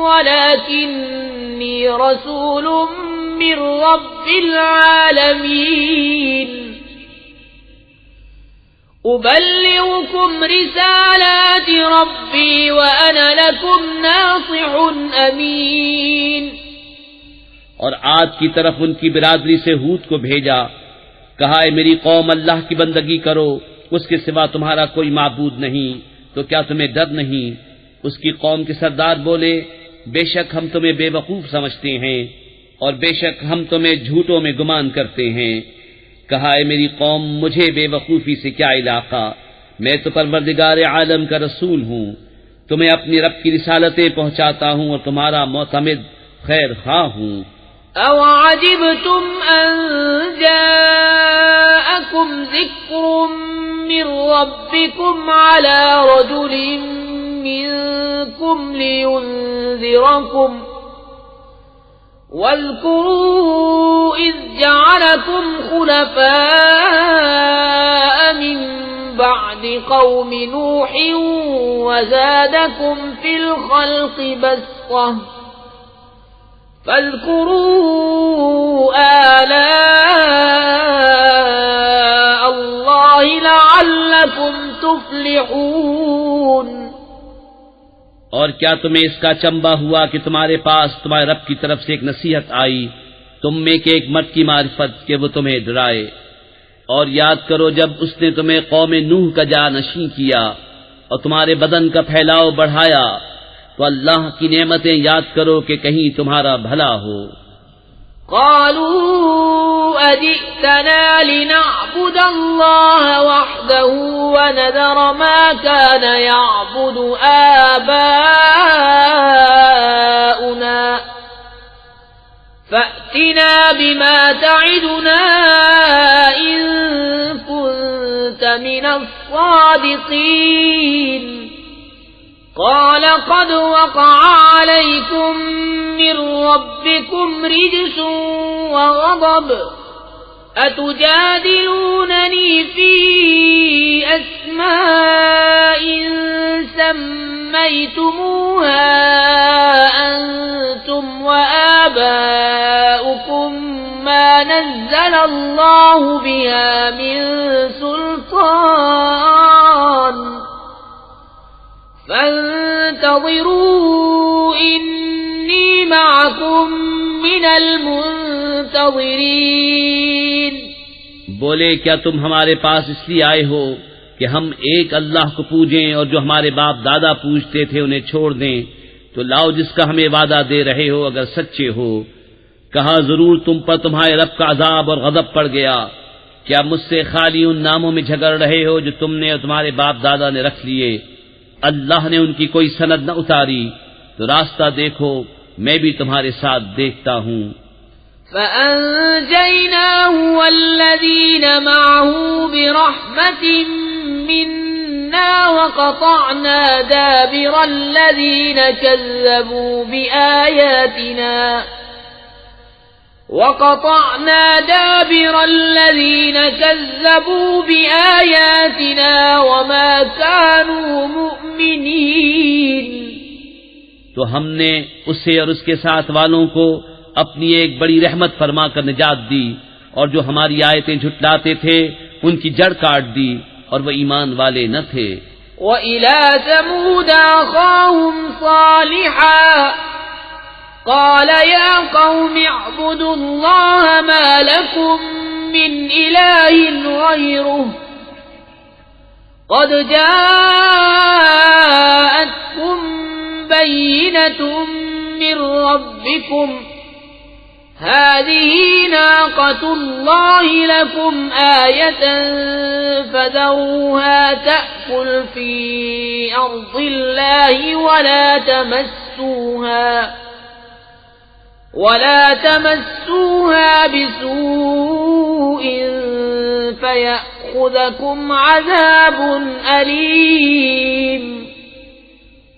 ولكني رسول من رب العالمين أبلغكم رسالات ربي وأنا لكم ناصح أمين۔ اور عاد کی طرف ان کی برادری سے ہود کو بھیجا، کہا اے میری قوم اللہ کی بندگی کرو، اس کے سوا تمہارا کوئی معبود نہیں، تو کیا تمہیں ڈر نہیں؟ اس کی قوم کے سردار بولے بے شک ہم تمہیں بے وقوف سمجھتے ہیں اور بے شک ہم تمہیں جھوٹوں میں گمان کرتے ہیں۔ کہا اے میری قوم مجھے بے وقوفی سے کیا علاقہ، میں تو پروردگار عالم کا رسول ہوں، تمہیں اپنی رب کی رسالتیں پہنچاتا ہوں اور تمہارا معتمد خیر خواہ ہوں۔ أَوَعَجِبْتُمْ أَن جَاءَكُمْ ذِكْرٌ مِّن رَّبِّكُمْ عَلَىٰ رَجُلٍ مِّنكُمْ لِيُنذِرَكُمْ واذكروا إذ جعلكم خلفاء من بعد قوم نوح وزادكم في الخلق بسطة فاذكروا آلاء الله لعلكم تفلحون۔ اور کیا تمہیں اس کا چمبا ہوا کہ تمہارے پاس تمہارے رب کی طرف سے ایک نصیحت آئی تم میں کے ایک مرد کی معرفت کہ وہ تمہیں ڈرائے؟ اور یاد کرو جب اس نے تمہیں قوم نوح کا جانشین کیا اور تمہارے بدن کا پھیلاؤ بڑھایا، تو اللہ کی نعمتیں یاد کرو کہ کہیں تمہارا بھلا ہو۔ قالوا أجئتنا لنعبد الله وحده ونذر ما كان يعبد آباؤنا فأتنا بما تعدنا إن كنت من الصادقين قال قد وقع عليكم من ربكم رجس وغضب أتجادلونني في أسماء سميتموها أنتم وآباؤكم ما نزل الله بها من سلطان فانتظروا إني معكم من المنتظرین۔ بولے کیا تم ہمارے پاس اس لیے آئے ہو کہ ہم ایک اللہ کو پوجیں اور جو ہمارے باپ دادا پوجتے تھے انہیں چھوڑ دیں؟ تو لاؤ جس کا ہمیں وعدہ دے رہے ہو اگر سچے ہو۔ کہا ضرور تم پر تمہارے رب کا عذاب اور غضب پڑ گیا، کیا مجھ سے خالی ان ناموں میں جھگڑ رہے ہو جو تم نے اور تمہارے باپ دادا نے رکھ لیے؟ اللہ نے ان کی کوئی سند نہ اتاری، تو راستہ دیکھو، میں بھی تمہارے ساتھ دیکھتا ہوں۔ فَأَنْجَيْنَاهُ وَالَّذِينَ مَعَهُ بِرَحْمَةٍ مِنَّا وَقَطَعْنَا دَابِرَ الَّذِينَ كَذَّبُوا بِآيَاتِنَا وَمَا كَانُوا مُؤْمِنِينَ۔ تو ہم نے اسے اور اس کے ساتھ والوں کو اپنی ایک بڑی رحمت فرما کر نجات دی، اور جو ہماری آیتیں جھٹلاتے تھے ان کی جڑ کاٹ دی، اور وہ ایمان والے نہ تھے۔ وَإِلَى ثَمُودَ أَخَاهُمْ صَالِحًا قَالَ يَا قَوْمِ اعْبُدُوا اللَّهَ مَا لَكُمْ مِنْ إِلَٰهٍ غَيْرُهُ قَدْ جَاءَتْكُمْ بَيِّنَةٌ مِّن رَّبِّكُمْ هَٰذِهِ نَاقَةُ اللَّهِ لَكُمْ آيَةً فَذَرُوهَا تَأْكُلْ فِي أَرْضِ اللَّهِ وَلَا تَمَسُّوهَا بِسُوءٍ فَيَأْخُذَكُمْ عَذَابٌ أَلِيمٌ۔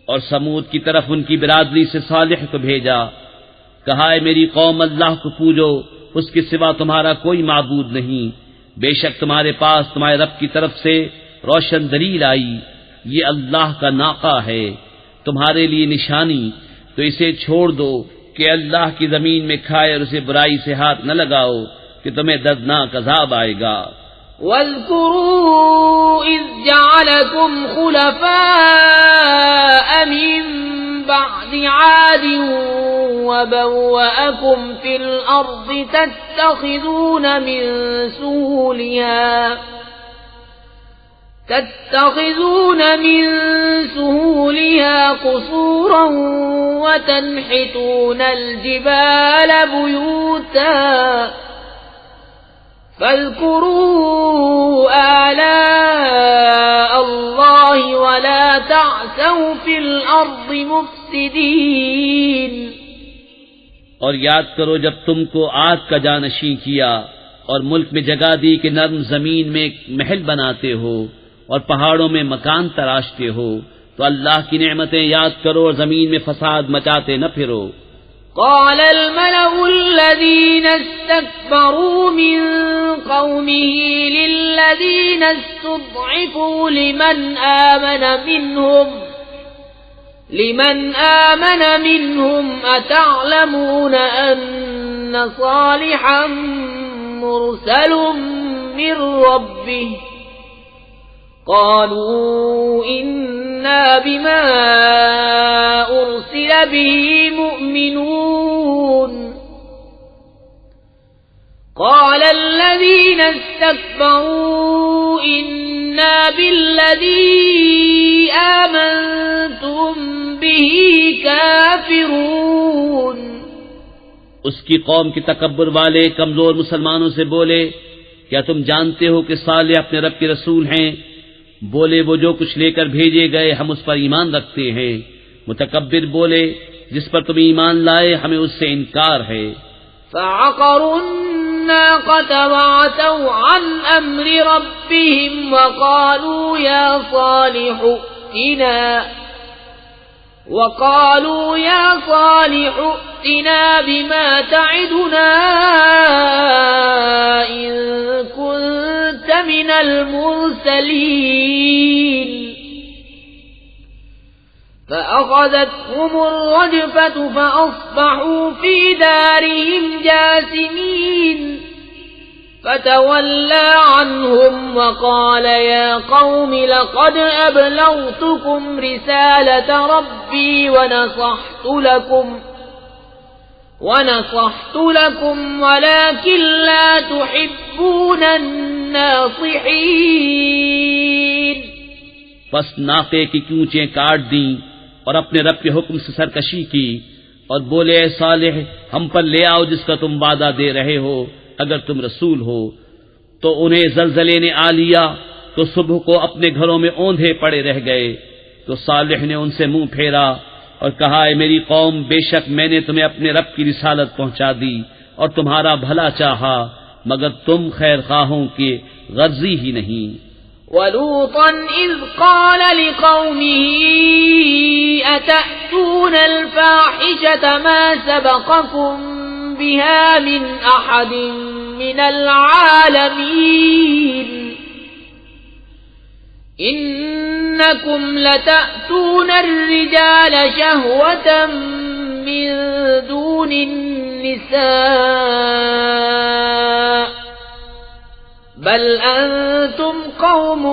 اور سمود کی طرف ان کی برادری سے صالح کو بھیجا، کہا اے میری قوم، اللہ کو پوجو، اس کے سوا تمہارا کوئی معبود نہیں، بے شک تمہارے پاس تمہارے رب کی طرف سے روشن دلیل آئی، یہ اللہ کا ناقہ ہے تمہارے لیے نشانی، تو اسے چھوڑ دو کہ اللہ کی زمین میں کھائے، اور اسے برائی سے ہاتھ نہ لگاؤ کہ تمہیں دردناک عذاب آئے گا۔ وَاذْكُرُوا إِذْ جَعَلَكُمْ خُلَفَاءَ مِن بَعْدِ عَادٍ وَبَوَّأَكُمْ فِي الْأَرْضِ تَتَّخِذُونَ مِن سُهُولِهَا قُصُورًا وَتَنْحِتُونَ الْجِبَالَ بُيُوتًا فَاذْكُرُوا آلَاءَ اللَّهِ وَلَا تَعْثَوْا فِي الْأَرْضِ مُفْسِدِينَ۔ اور یاد کرو جب تم کو عاد کا جانشین کیا اور ملک میں جگہ دی کہ نرم زمین میں ایک محل بناتے ہو اور پہاڑوں میں مکان تراشتے ہو، تو اللہ کی نعمتیں یاد کرو اور زمین میں فساد مچاتے نہ پھرو۔ قال الملأ الذين استكبروا من قومه للذين استضعفوا لمن آمن منهم أتعلمون أن صالحا مرسل من ربه قالوا إنا بما أرسل به مؤمنون قال الذين استكبروا إنا بالذي آمنتم به كافرون۔ اس کی قوم کے تکبر والے کمزور مسلمانوں سے بولے، کیا تم جانتے ہو کہ صالح اپنے رب کے رسول ہیں؟ بولے وہ جو کچھ لے کر بھیجے گئے ہم اس پر ایمان رکھتے ہیں۔ متکبر بولے جس پر تم ایمان لائے ہمیں اس سے انکار ہے۔ فعقروا الناقة وعتوا عن أمر ربهم وقالوا يا صالح ائتنا بما تعدنا إن كنت من المرسلين فأخذتهم الرجفة فأصبحوا في دارهم جاثمين فتولى عنهم وقال يا قوم لقد أبلغتكم رسالة ربي ونصحت لكم ولكن لا تحبون الناصحين۔ پس ناقے کی کونچیں کاٹ دیں اور اپنے رب کے حکم سے سرکشی کی اور بولے اے صالح ہم پر لے آؤ جس کا تم وعدہ دے رہے ہو اگر تم رسول ہو۔ تو انہیں زلزلے نے آ لیا تو صبح کو اپنے گھروں میں اوندھے پڑے رہ گئے. تو صالح نے ان سے منہ پھیرا اور کہا اے میری قوم، بے شک میں نے تمہیں اپنے رب کی رسالت پہنچا دی اور تمہارا بھلا چاہا، مگر تم خیر خواہوں کے غرضی ہی نہیں. وَلُوطًا إِذْ قَالَ لِقَوْمِهِ أَتَأْتُونَ الْفَاحِشَةَ مَا سَبَقَكُمْ بِهَا مِنْ أَحَدٍ مِنَ الْعَالَمِينَ إِنَّكُمْ لَتَأْتُونَ الرِّجَالَ شَهْوَةً مِنْ دُونِ النِّسَاءِ بل انتم قوم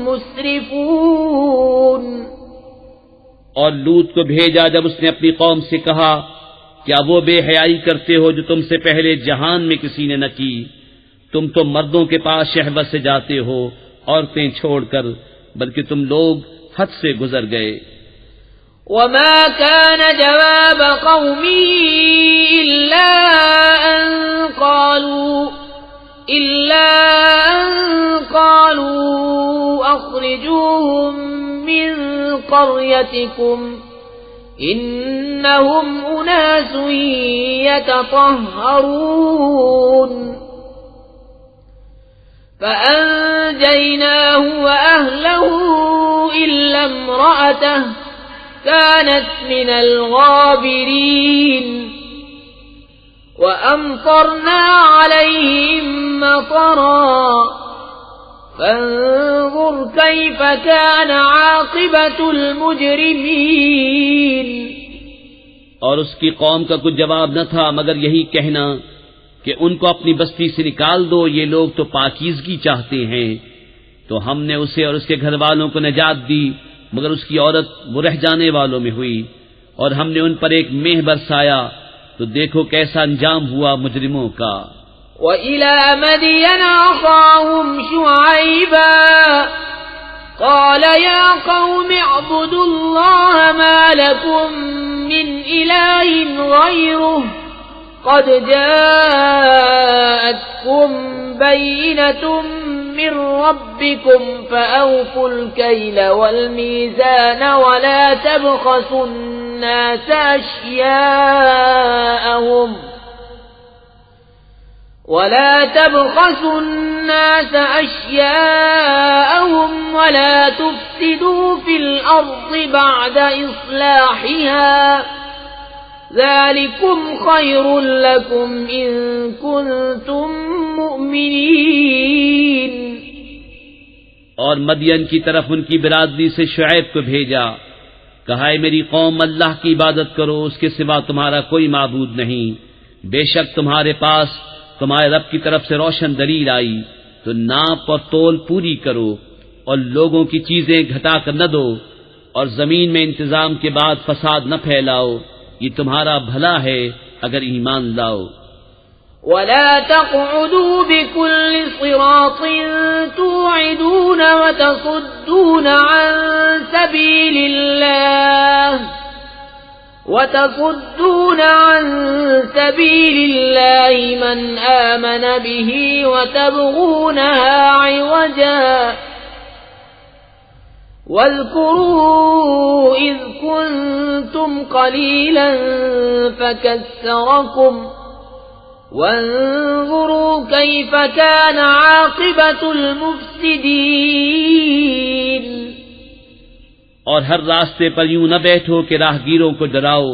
مسرفون. اور لوط کو بھیجا جب اس نے اپنی قوم سے کہا کیا وہ بے حیائی کرتے ہو جو تم سے پہلے جہان میں کسی نے نہ کی؟ تم تو مردوں کے پاس شہوت سے جاتے ہو عورتیں چھوڑ کر، بلکہ تم لوگ حد سے گزر گئے. وما كان جواب قومه إلا أن قالوا أخرجوهم من قريتكم إنهم أناس يتطهرون. فأنجيناه وأهله إلا امرأته كانت من الغابرين. وأمطرنا عليهم مطرا فانظر كيف كان عاقبة المجرمين. اور اس کی قوم کا کچھ جواب نہ تھا مگر یہی کہنا کہ ان کو اپنی بستی سے نکال دو، یہ لوگ تو پاکیزگی چاہتے ہیں. تو ہم نے اسے اور اس کے گھر والوں کو نجات دی، مگر اس کی عورت وہ رہ جانے والوں میں ہوئی. اور ہم نے ان پر ایک مہ برسایا، تو دیکھو کیسا انجام ہوا مجرموں کا. وَإِلَى مَدْيَنَ أَخَاهُمْ شُعَيْبًا قَالَ يَا قَوْمِ اعْبُدُوا اللَّهَ مَا لَكُمْ مِنْ إِلَٰهٍ غَيْرُهُ قَدْ جَاءَتْكُمْ بَيِّنَةٌ مِّن رَّبِّكُمْ فَأَوْفُوا الْكَيْلَ وَالْمِيزَانَ وَلَا تَبْخَسُوا النَّاسَ أشياءهم ولا تفسدوا في الأرض بعد إصلاحها ذلكم خير لكم إن كنتم مؤمنين. اور مدین کی طرف ان کی برادری سے شعیب کو بھیجا، کہا اے میری قوم اللہ کی عبادت کرو، اس کے سوا تمہارا کوئی معبود نہیں. بے شک تمہارے پاس تمہارے رب کی طرف سے روشن دلیل آئی، تو ناپ اور تول پوری کرو اور لوگوں کی چیزیں گھٹا کر نہ دو، اور زمین میں انتظام کے بعد فساد نہ پھیلاؤ، یہ تمہارا بھلا ہے اگر ایمان لاؤ. ولا تقعدوا بكل صراط توعدون وتصدون عن سبيل الله من آمن به وتبغونها عوجا. واذكروا إذ كنتم قليلا فكثركم وانظروا كيف كان عاقبة المفسدين. اور ہر راستے پر یوں نہ بیٹھو کہ راہگیروں کو ڈراؤ،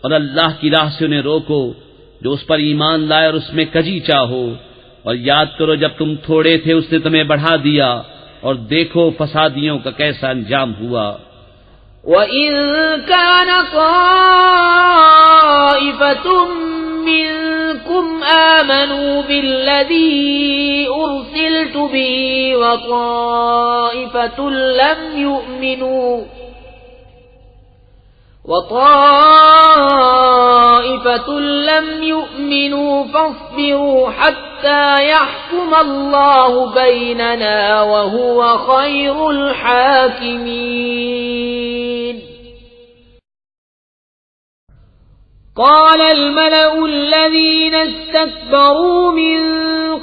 اور اللہ کی راہ سے انہیں روکو جو اس پر ایمان لائے اور اس میں کجی چاہو. اور یاد کرو جب تم تھوڑے تھے اس نے تمہیں بڑھا دیا، اور دیکھو فسادیوں کا کیسا انجام ہوا. وَإِن كَانَ طَائِفَةٌ مِّنكُمْ آمَنُوا بِالَّذِي أُرْسِلْتُ بِهِ وَطَائِفَةٌ لَّمْ يُؤْمِنُوا فَاصْبِرُوا حَتَّى يَحْكُمَ اللَّهُ بَيْنَنَا وَهُوَ خَيْرُ الْحَاكِمِينَ. قال الملأ الذين استكبروا من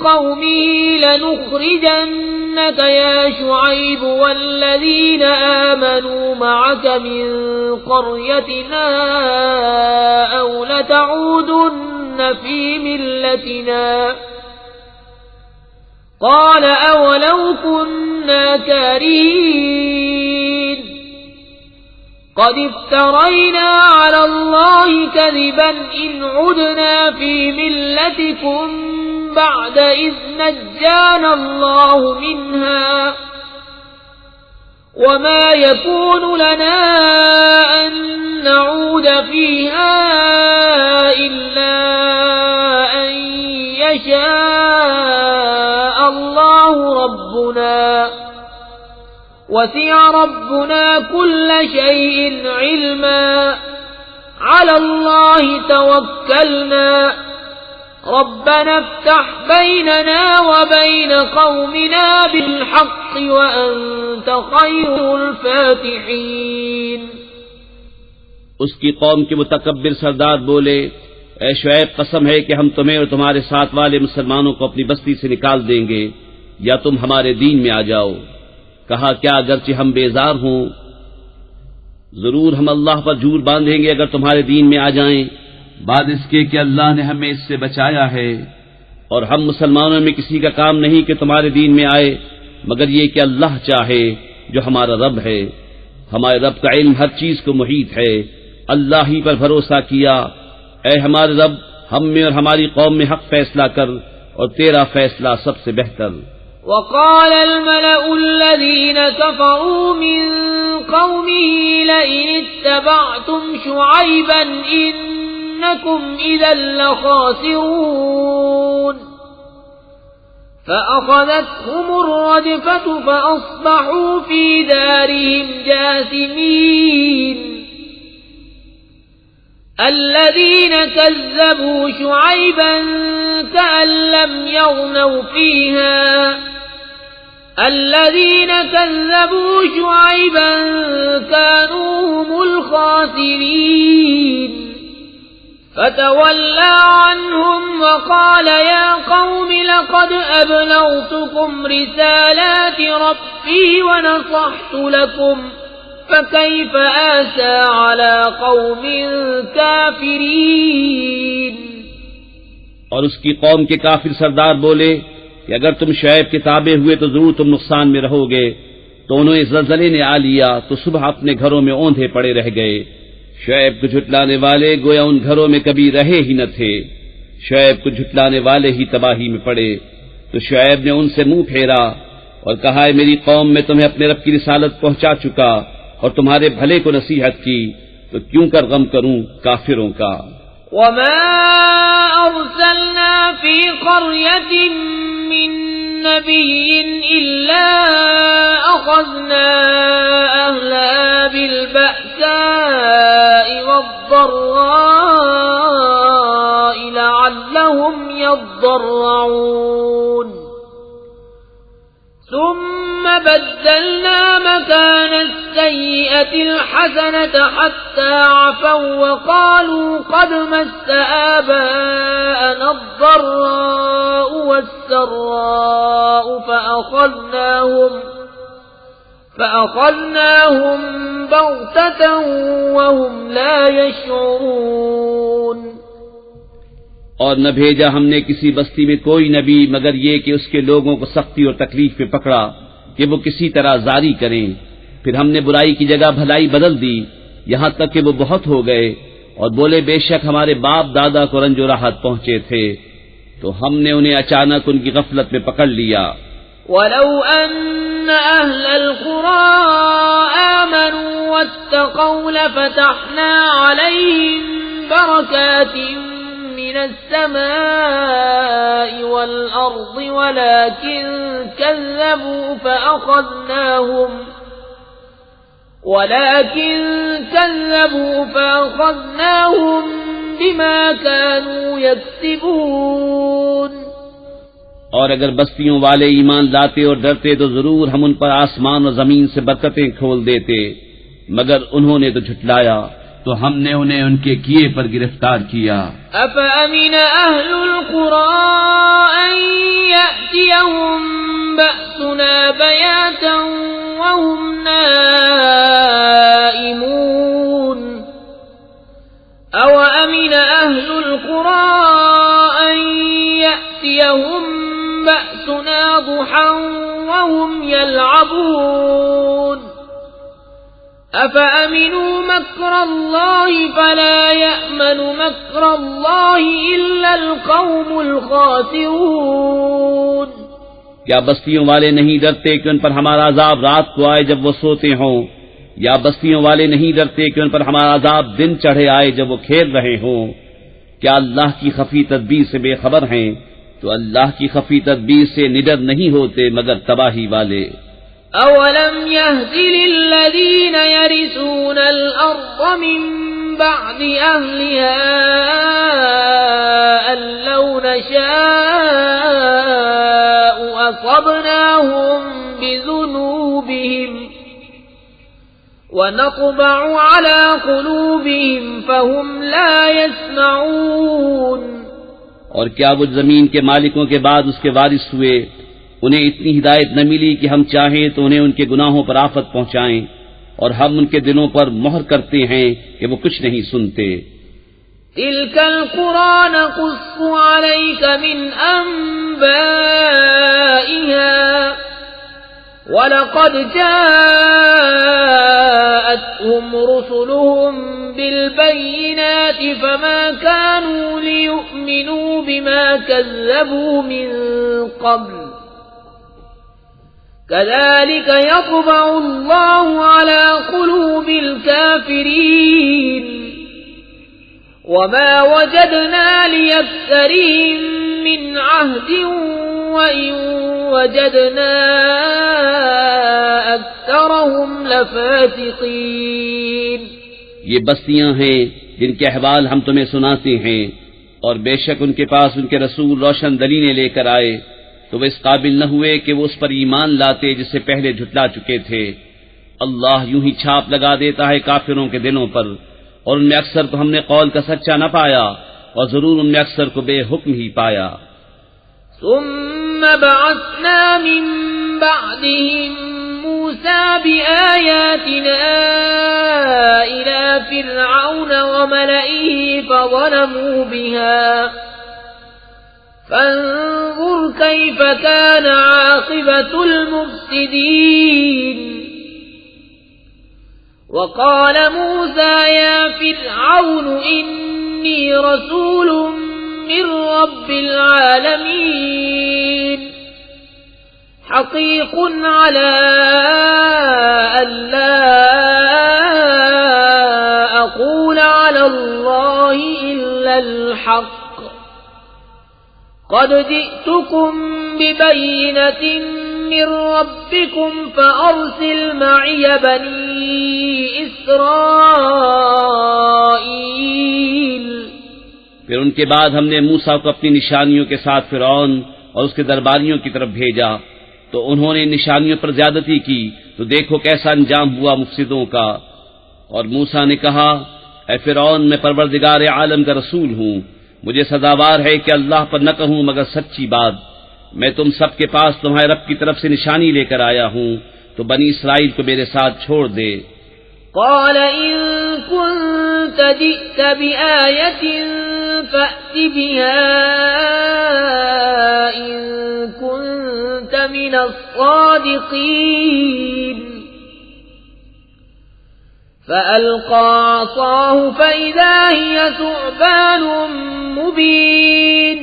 قومه لنخرجنك يا شعيب والذين آمنوا معك من قريتنا أو لتعودن في ملتنا قال أولو كنا كارهين قد افترينا على الله كذبا إن عدنا في ملتكم بعد إذ نجانا الله منها وما يكون لنا أن نعود فيها إلا أن يشاء الله ربنا وسع ربنا كل شيء علما على الله توكلنا ربنا افتح بيننا وبين قومنا بالحق وأنت خير الفاتحين. اس کی قوم کے متکبر سردار بولے، اے شعیب قسم ہے کہ ہم تمہیں اور تمہارے ساتھ والے مسلمانوں کو اپنی بستی سے نکال دیں گے یا تم ہمارے دین میں آ جاؤ. کہا کیا اگرچہ ہم بیزار ہوں ضرور ہم اللہ پر جھوٹ باندھیں گے اگر تمہارے دین میں آ جائیں، بعد اس کے کہ اللہ نے ہمیں اس سے بچایا ہے، اور ہم مسلمانوں میں کسی کا کام نہیں کہ تمہارے دین میں آئے مگر یہ کہ اللہ چاہے جو ہمارا رب ہے. ہمارے رب کا علم ہر چیز کو محیط ہے. اللہ ہی پر بھروسہ کیا، اے ہمارے رب ہم میں اور ہماری قوم میں حق فیصلہ کر اور تیرا فیصلہ سب سے بہتر. وقال الملأ الذين كفروا من قومه لئن اتبعتم شعيبا إنكم إذا لخاسرون فأخذتهم الرجفة فأصبحوا في دارهم جاثمين. الذين كذبوا شعيبا كأن لم يغنوا فيها الذين كذبوا شعيبا كانوا هم الخاسرين. فتولى عنهم وقال يا قوم لقد أبلغتكم رسالات ربي ونصحت لكم فكيف آسى على قوم كافرين. اور اس کی قوم کے کافر سردار بولے کہ اگر تم شعیب کے تابع ہوئے تو ضرور تم نقصان میں رہو گے. تو انہوں نے زلزلے نے آ لیا تو صبح اپنے گھروں میں اوندھے پڑے رہ گئے. شعیب کو جھٹلانے والے گویا ان گھروں میں کبھی رہے ہی نہ تھے. شعیب کو جھٹلانے والے ہی تباہی میں پڑے. تو شعیب نے ان سے منہ پھیرا اور کہا میری قوم میں تمہیں اپنے رب کی رسالت پہنچا چکا اور تمہارے بھلے کو نصیحت کی تو کیوں کر غم کروں کافروں کا. وما أرسلنا في قرية من نبي إلا أخذنا أهلها بالبأساء والضراء لعلهم يضرعون. ثم بدلنا مكان السيئة الحسنة حتى عفوا وقالوا قد مس آباءنا الضراء والسراء فأخذناهم بغتة وهم لا يشعرون. اور نہ بھیجا ہم نے کسی بستی میں کوئی نبی مگر یہ کہ اس کے لوگوں کو سختی اور تکلیف میں پکڑا کہ وہ کسی طرح زاری کریں. پھر ہم نے برائی کی جگہ بھلائی بدل دی یہاں تک کہ وہ بہت ہو گئے اور بولے بے شک ہمارے باپ دادا کو رنج و راحت پہنچے تھے تو ہم نے انہیں اچانک ان کی غفلت میں پکڑ لیا. وَلَوْ أَنَّ أَهْلَ الْقُرَىٰ آمَنُوا وَاتَّقَوْا لَفَتَحْنَا عَلَيْهِمْ بَرَكَاتٍ من السماء والأرض ولكن كذبوا فأخذناهم بما كانوا يكسبون. اور اگر بستیوں والے ایمان لاتے اور ڈرتے تو ضرور ہم ان پر آسمان اور زمین سے برکتیں کھول دیتے مگر انہوں نے تو جھٹلایا تو ہم نے انہیں ان کے کیے پر گرفتار کیا. أَفَأَمِنَ أَهْلُ الْقُرَىٰ أَن يأتيهم بأسنا بياتا وهم نائمون أوأمن أهل القرى أن يأتيهم بأسنا ضحى وهم يلعبون أفأمنوا مكر الله فلا يأمن مكر الله إلا القوم الخاسرون کیا بستیوں والے نہیں ڈرتے کہ ان پر ہمارا عذاب رات کو آئے جب وہ سوتے ہوں، یا بستیوں والے نہیں ڈرتے کہ ان پر ہمارا عذاب دن چڑھے آئے جب وہ کھیل رہے ہوں؟ کیا اللہ کی خفی تدبیر سے بے خبر ہیں؟ تو اللہ کی خفی تدبیر سے نڈر نہیں ہوتے مگر تباہی والے۔ أولم يهد للذين يرثون الأرض من بعد أهلها أن لو نشاء أصبناهم بذنوبهم ونطبع على قلوبهم فهم لا يسمعون۔ اور کیا وہ زمین کے مالکوں کے بعد اس کے وارث ہوئے، انہیں اتنی ہدایت نہ ملی کہ ہم چاہیں تو انہیں ان کے گناہوں پر آفت پہنچائیں، اور ہم ان کے دلوں پر مہر کرتے ہیں کہ وہ کچھ نہیں سنتے۔ تلك القرى نقص عليك من أنبائها ولقد جاءتهم رسلهم بالبينات فما كانوا ليؤمنوا بما كذبوا من قبل كذلك يطبع الله على قلوب الكافرين وما وجدنا لأكثرهم من عهد وإن وجدنا أكثرهم لفاسقين۔ یہ بستیاں ہیں جن کے احوال ہم تمہیں سناتے ہیں، اور بے شک ان کے پاس ان کے رسول روشن دلیلیں لے کر آئے تو وہ اس قابل نہ ہوئے کہ وہ اس پر ایمان لاتے جس سے پہلے جھٹلا چکے تھے۔ اللہ یوں ہی چھاپ لگا دیتا ہے کافروں کے دلوں پر، اور ان میں اکثر کو ہم نے قول کا سچا نہ پایا، اور ضرور ان میں اکثر کو بے حکم ہی پایا۔ ثم بعثنا من بعدهم موسى بآياتنا إلى فرعون وملئه فظلموا بها فانظر كيف كان عاقبة المفسدين۔ وقال موسى يا فرعون إني رسول من رب العالمين حقيق على ألا أقول على الله إلا الحق قد جئتكم ببينة من ربكم فأرسل معي بني إسرائيل۔ پھر ان کے بعد ہم نے موسیٰ کو اپنی نشانیوں کے ساتھ فرعون اور اس کے درباریوں کی طرف بھیجا، تو انہوں نے نشانیوں پر زیادتی کی، تو دیکھو کیسا انجام ہوا مفسدوں کا۔ اور موسیٰ نے کہا اے فرعون، میں پروردگار عالم کا رسول ہوں، مجھے سزاوار ہے کہ اللہ پر نہ کہوں مگر سچی بات۔ میں تم سب کے پاس تمہارے رب کی طرف سے نشانی لے کر آیا ہوں، تو بنی اسرائیل کو میرے ساتھ چھوڑ دے۔ قال إن كنت جئت بآية فأت بها إن كنت من الصادقين۔ فألقى عصاه فإذا هي ثعبان مبين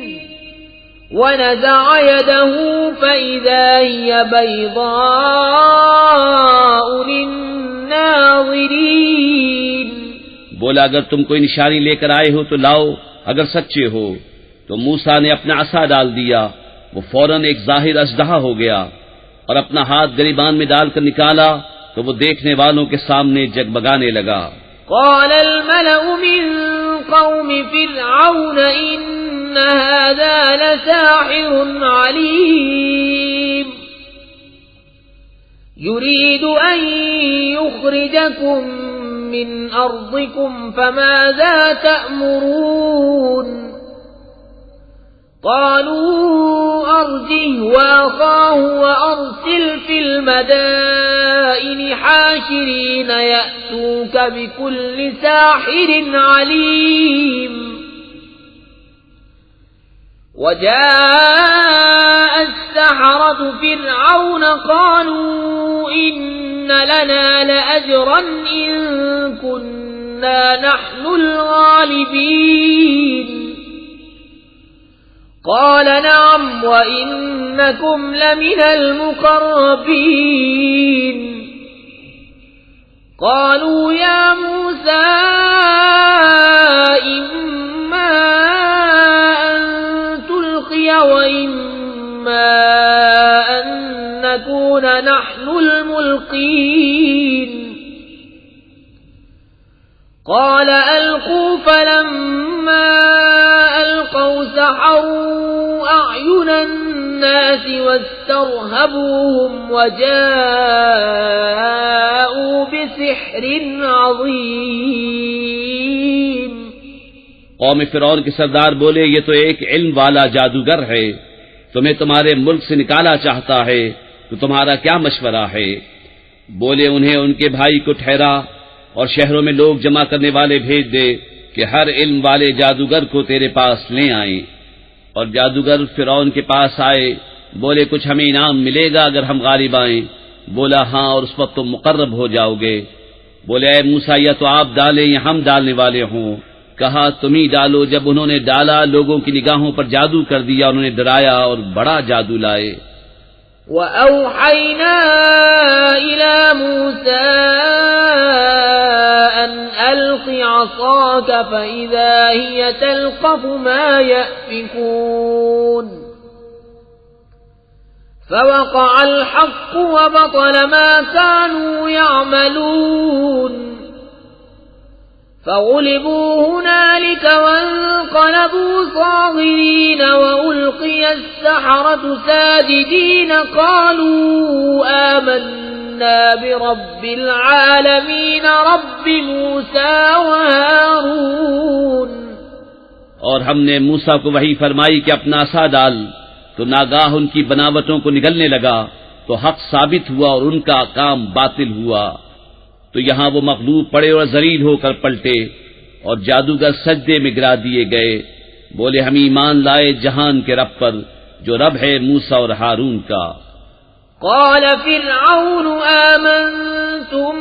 ونزع يده فإذا هي بيضاء للناظرين۔ بولا اگر تم کوئی نشانی لے کر آئے ہو تو لاؤ، اگر سچے ہو۔ تو موسیٰ نے اپنا عصا ڈال دیا، وہ فوراً ایک ظاہر اژدہا ہو گیا، اور اپنا ہاتھ گریبان میں ڈال کر نکالا تو وہ دیکھنے والوں کے سامنے جگمگانے لگا۔ قال الملأ من قوم فرعون إن هذا لساحر عليم يريد أن يخرجكم من أرضكم فماذا تأمرون؟ قالوا أرجه وأخاه وأرسل في المدائن حاشرين يأتوك بكل ساحر عليم وجاء السحرة فرعون قالوا إن لنا لأجرا إن كنا نحن الغالبين قال نعم وإنكم لمن المقربين قالوا يا موسى إما أن تلقي وإما أن نكون نحن الملقين قال ألقوا فلما ألقوا سحروا أعين الناس واسترهبوهم وجاءوا بسحر عظيم قوم فرعون کے سردار بولے یہ تو ایک علم والا جادوگر ہے، تمہیں تمہارے ملک سے نکالا چاہتا ہے، تو تمہارا کیا مشورہ ہے؟ بولے انہیں ان کے بھائی کو ٹھہرا اور شہروں میں لوگ جمع کرنے والے بھیج دے کہ ہر علم والے جادوگر کو تیرے پاس لے آئیں۔ اور جادوگر فرعون کے پاس آئے، بولے کچھ ہمیں انعام ملے گا اگر ہم غالب آئیں؟ بولا ہاں، اور اس وقت تم مقرب ہو جاؤ گے۔ بولے اے موسیٰ یا تو آپ ڈالیں یا ہم ڈالنے والے ہوں؟ کہا تم ہی ڈالو۔ جب انہوں نے ڈالا لوگوں کی نگاہوں پر جادو کر دیا، انہوں نے ڈرایا اور بڑا جادو لائے۔ وَأَوْحَيْنَا إِلَى مُوسَىٰ أَنْ أَلْقِ عَصَاكَ فَإِذَا هِيَ تَلْقَفُ مَا يَأْفِكُونَ فَوَقَعَ الْحَقُّ وَبَطَلَ مَا كَانُوا يَعْمَلُونَ فغلبوا هنالك وانقلبوا صاغرين وألقي السحرة ساجدين قالوا آمنا برب العالمين رب موسى وهارون۔ اور ہم نے موسیٰ کو وحی فرمائی کہ اپنا عصا ڈال، تو ناگاہ ان کی بناوٹوں کو نگلنے لگا، تو حق ثابت ہوا اور ان کا کام باطل ہوا۔ تو یہاں وہ مغلوب پڑے اور ذلیل ہو کر پلٹے، اور جادوگر سجدے میں گرا دیے گئے۔ بولے ہم ایمان لائے جہان کے رب پر جو رب ہے موسیٰ اور ہارون کا۔ قال فرعون آمنتم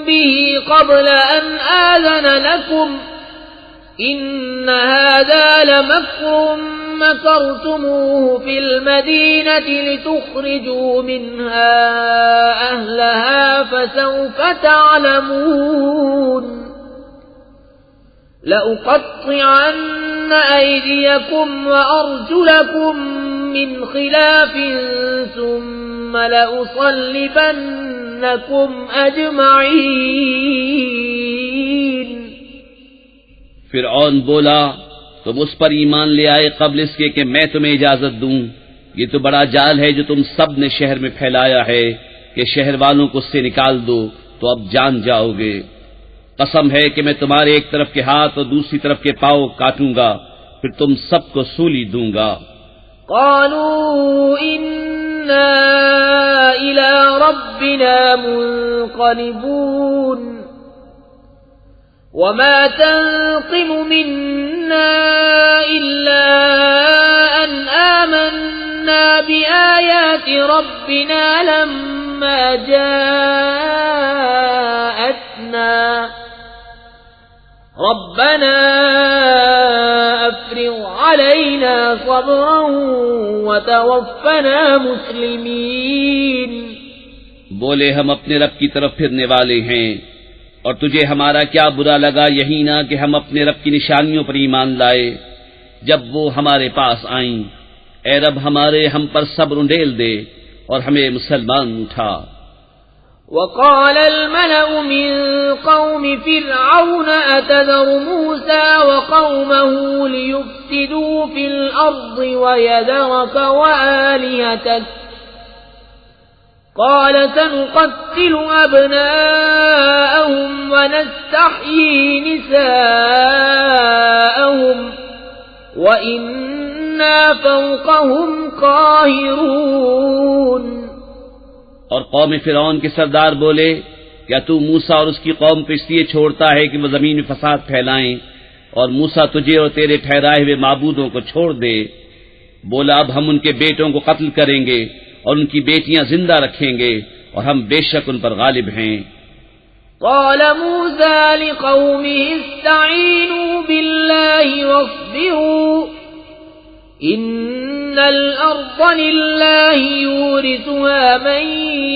به قبل أن آذن لكم إن هذا لمكر مكرتموه في المدينة لتخرجوا منها أهلها فسوف تعلمون لأقطعن أيديكم وأرجلكم من خلاف ثم لأصلبنكم أجمعين۔ فرعون بولا تم اس پر ایمان لے آئے قبل اس کے کہ میں تمہیں اجازت دوں؟ یہ تو بڑا جال ہے جو تم سب نے شہر میں پھیلایا ہے کہ شہر والوں کو اس سے نکال دو تو اب جان جاؤ گے۔ قسم ہے کہ میں تمہارے ایک طرف کے ہاتھ اور دوسری طرف کے پاؤں کاٹوں گا، پھر تم سب کو سولی دوں گا۔ قالوا إنا إلى ربنا منقلبون وما تنقم منا إلا أن آمنا بآيات ربنا لما جاءتنا ربنا أفرغ علينا صبرا وتوفنا مسلمين۔ بولے ہم اپنے رب کی طرف پھرنے والے ہیں، اور تجھے ہمارا کیا برا لگا یہی نہ کہ ہم اپنے رب کی نشانیوں پر ایمان لائے جب وہ ہمارے پاس آئیں۔ اے رب ہمارے ہم پر صبر انڈیل دے اور ہمیں مسلمان اٹھا۔ وقال الملأ من قوم فرعون أتذر موسى وقومه ليفسدوا في الأرض ويذرك وآلهتك قال سنقتل أبناءهم ونستحيي نساءهم وإنا فوقهم القاهرون۔ اور قوم فرعون کے سردار بولے کیا تو موسیٰ اور اس کی قوم کو اس لیے چھوڑتا ہے کہ وہ زمین میں فساد پھیلائیں، اور موسیٰ تجھے اور تیرے ٹھہرائے ہوئے معبودوں کو چھوڑ دے۔ بولا اب ہم ان کے بیٹوں کو قتل کریں گے اور ان کی بیٹیاں زندہ رکھیں گے، اور ہم بے شک ان پر غالب ہیں۔ قال موسى لقومه استعينوا بالله واصبروا إن الأرض لله يورثها من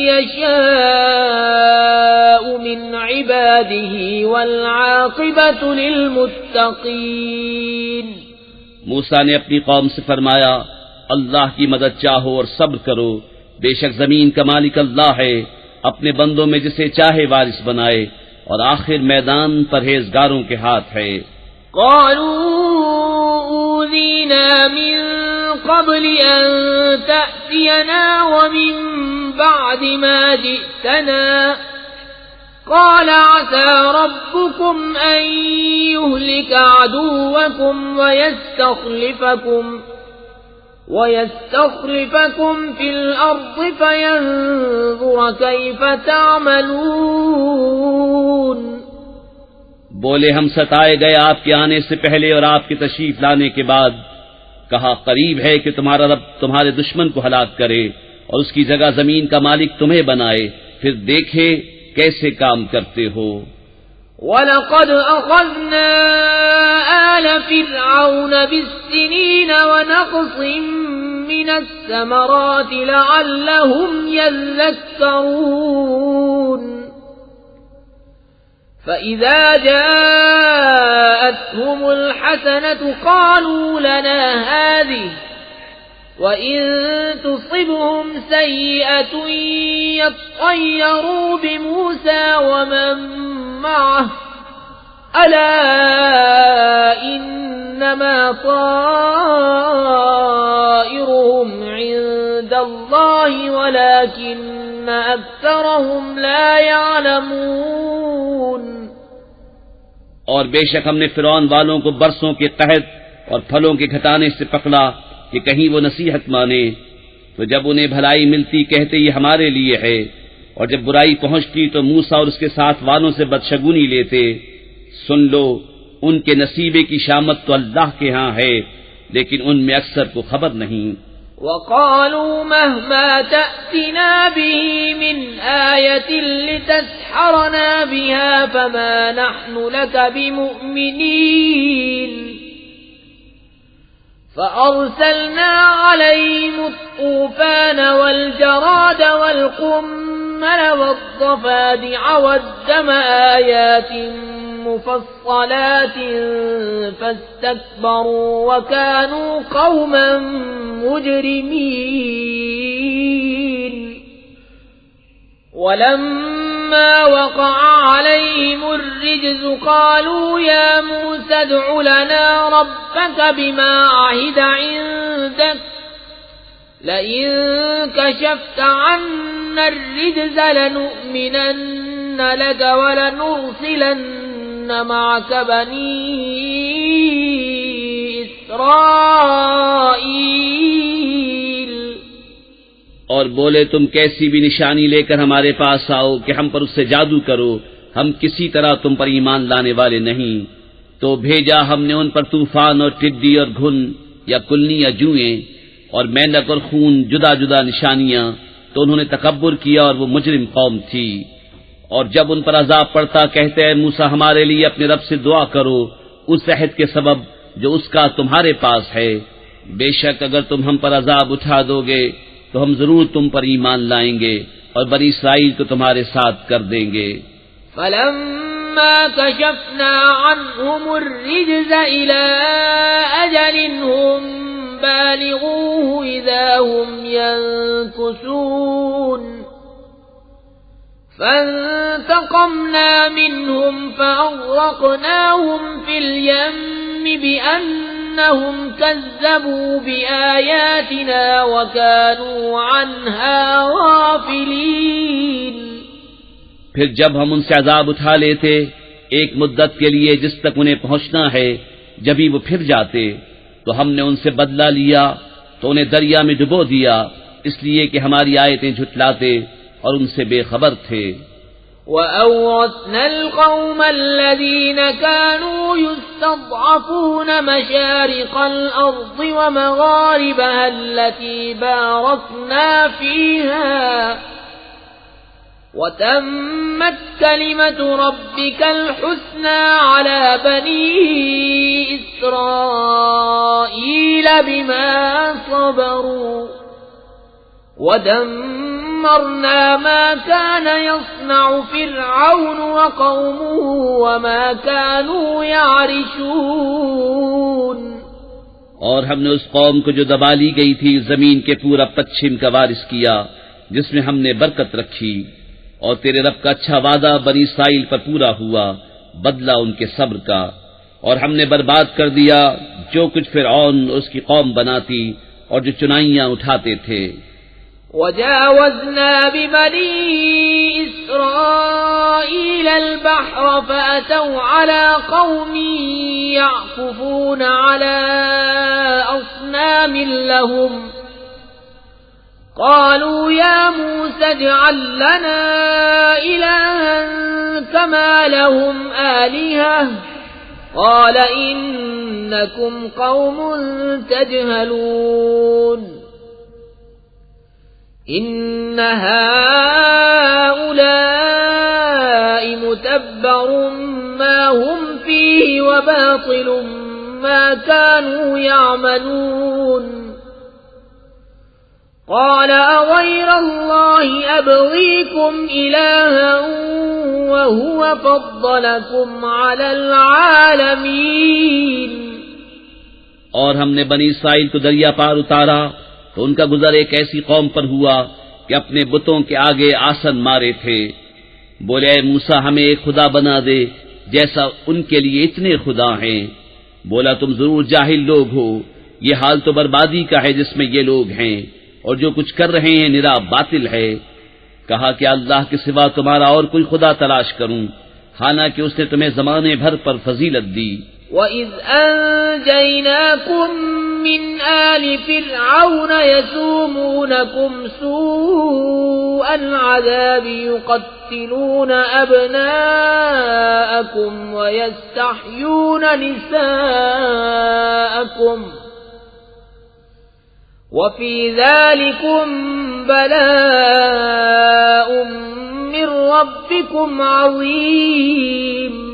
يشاء من عباده والعاقبة للمتقين۔ موسیٰ نے اپنی قوم سے فرمایا اللہ کی مدد چاہو اور صبر کرو، بے شک زمین کا مالک اللہ ہے، اپنے بندوں میں جسے چاہے وارث بنائے، اور آخر میدان پرہیزگاروں کے ہاتھ ہے۔ قالوا أوذينا من قبل أن تأتينا ومن بعد ما جئتنا قال عسى ربكم أن يهلك عدوكم ويستخلفكم في الأرض فينظر كيف تعملون۔ بولے ہم ستائے گئے آپ کے آنے سے پہلے اور آپ کی تشریف لانے کے بعد، کہا قریب ہے کہ تمہارا رب تمہارے دشمن کو ہلاک کرے اور اس کی جگہ زمین کا مالک تمہیں بنائے، پھر دیکھے کیسے کام کرتے ہو۔ وَلَقَدْ أَخَذْنَا آلَ فِرْعَوْنَ بِالسِّنِينَ وَنَقْصٍ مِّنَ الثَّمَرَاتِ لَعَلَّهُمْ يَذَّكَّرُونَ۔ فَإِذَا جَاءَتْهُمُ الْحَسَنَةُ قَالُوا لَنَا هَٰذِهِ وَإِن تُصِبْهُمْ سَيِّئَةٌ يَطَّيَّرُوا بِمُوسَىٰ وَمَن مَّعَهُ أَلَا إِنَّمَا طَائِرُهُمْ عِندَ اللَّهِ وَلَٰكِنَّ أَكْثَرَهُمْ لَا يَعْلَمُونَ۔ اور بے شک ہم نے فرعون والوں کو برسوں کے قحط اور پھلوں کے گھٹانے سے پکڑا کہ کہیں وہ نصیحت مانے، تو جب انہیں بھلائی ملتی کہتے یہ ہمارے لیے ہے، اور جب برائی پہنچتی تو موسیٰ اور اس کے ساتھ والوں سے بدشگونی لیتے۔ سن لو ان کے نصیبے کی شامت تو اللہ کے ہاں ہے، لیکن ان میں اکثر کو خبر نہیں۔ وَقَالُوا مَهْمَا تَأْتِنَا بِهِ مِنْ آيَةٍ لِتَسْحَرَنَا بِهَا فَمَا نَحْنُ لَكَ بِمُؤْمِنِينَ۔ فَأَرْسَلْنَا عَلَيْهِمُ الطُّوفَانَ وَالْجَرَادَ وَالْقُمَّلَ وَالضَّفَادِعَ وَالدَّمَ آيَاتٍ مُفَصَّلَاتٍ فَاسْتَكْبَرُوا وَكَانُوا قَوْمًا مُجْرِمِينَ۔ وَلَمَّا وَقَعَ عَلَيْهِمُ الرِّجْزُ قَالُوا يَا مُوسَى ادْعُ لَنَا رَبَّكَ بِمَا عَهِدَ عِندَكَ لَئِن كَشَفْتَ عَنَّا الرِّجْزَ لَنُؤْمِنَنَّ لَكَ وَلَنُرْسِلَنَّ مَعَكَ بَنِي إِسْرَائِيلَ۔ اور بولے تم کیسی بھی نشانی لے کر ہمارے پاس آؤ کہ ہم پر اس سے جادو کرو، ہم کسی طرح تم پر ایمان لانے والے نہیں۔ تو بھیجا ہم نے ان پر طوفان اور ٹڈی اور گھن یا کلنی یا جوئیں اور مینڈک اور خون، جدا جدا نشانیاں، تو انہوں نے تکبر کیا اور وہ مجرم قوم تھی۔ اور جب ان پر عذاب پڑتا کہتے ہیں موسیٰ ہمارے لیے اپنے رب سے دعا کرو اس عہد کے سبب جو اس کا تمہارے پاس ہے، بے شک اگر تم ہم پر عذاب اٹھا دو گے تو ہم ضرور تم پر ایمان لائیں گے اور بنی اسرائیل کو تمہارے ساتھ کر دیں گے۔ فَلَمَّا كَشَفْنَا عَنْهُمُ الرِّجْزَ إِلَىٰ أَجَلٍ هُمْ بَالِغُوهُ إِذَا هُمْ يَنكُثُونَ فَانتَقَمْنَا مِنْهُمْ فَأَغْرَقْنَاهُمْ فِي الْيَمِّ بِأَنَّهُمْ كَذَّبُوا بِآيَاتِنَا وَكَانُوا عَنْهَا غَافِلِينَ۔ پھر جب ہم ان سے عذاب اٹھا لیتے ایک مدت کے لیے جس تک انہیں پہنچنا ہے، جب ہی وہ پھر جاتے تو ہم نے ان سے بدلہ لیا تو انہیں دریا میں ڈبو دیا اس لیے کہ ہماری آیتیں جھٹلاتے اور ان سے بے خبر تھے۔ وَأَوْرَثْنَا الْقَوْمَ الَّذِينَ كَانُوا يُسْتَضْعَفُونَ مَشَارِقَ الْأَرْضِ وَمَغَارِبَهَا الَّتِي بَارَكْنَا فِيهَا وَتَمَّتْ كَلِمَةُ رَبِّكَ الْحُسْنَى عَلَى بَنِي إِسْرَائِيلَ بِمَا صَبَرُوا وَدَمَّرْنَا مَا كَانَ يَصْنَعُ فِرْعَوْنُ وَقَوْمُهُ وَمَا كَانُوا يَعْرِشُونَ۔ اور ہم نے اس قوم کو جو دبا لی گئی تھی زمین کے پورا پچھم کا وارث کیا جس میں ہم نے برکت رکھی، اور تیرے رب کا اچھا وعدہ بنی اسرائیل پر پورا ہوا بدلہ ان کے صبر کا، اور ہم نے برباد کر دیا جو کچھ فرعون اور اس کی قوم بناتی اور جو چنائیاں اٹھاتے تھے۔ وَجَاوَزْنَا بِبَنِي إِسْرَائِيلَ الْبَحْرَ فَأَتَوْا عَلَى قَوْمٍ يَعْكُفُونَ عَلَى أَصْنَامٍ لَهُمْ قالوا يا موسى اجعل لنا إلها كما لهم آلهة قال إنكم قوم تجهلون إن هؤلاء متبر ما هم فيه وباطل ما كانوا يعملون قال أغير الله أبغيكم إلها وهو فضلكم على العالمين۔ اور ہم نے بنی اسرائیل کو دریا پار اتارا تو ان کا گزر ایک ایسی قوم پر ہوا کہ اپنے بتوں کے آگے آسن مارے تھے۔ بولے اے موسیٰ ہمیں ایک خدا بنا دے جیسا ان کے لیے اتنے خدا ہیں۔ بولا تم ضرور جاہل لوگ ہو، یہ حال تو بربادی کا ہے جس میں یہ لوگ ہیں، اور جو کچھ کر رہے ہیں نرا باطل ہے۔ کہا کہ اللہ کے سوا تمہارا اور کوئی خدا تلاش کروں، حالانکہ اس نے تمہیں زمانے بھر پر فضیلت دی۔ وَإِذْ أَنْجَيْنَاكُمْ مِنْ آلِ فِرْعَوْنَ يَسُومُونَكُمْ سُوءَ الْعَذَابِ يُقَتِّلُونَ أَبْنَاءَكُمْ وَيَسْتَحْيُونَ نِسَاءَكُمْ وَفِي ذَلِكُمْ بَلَاءٌ مِّن رَّبِّكُمْ عَظِيمٌ۔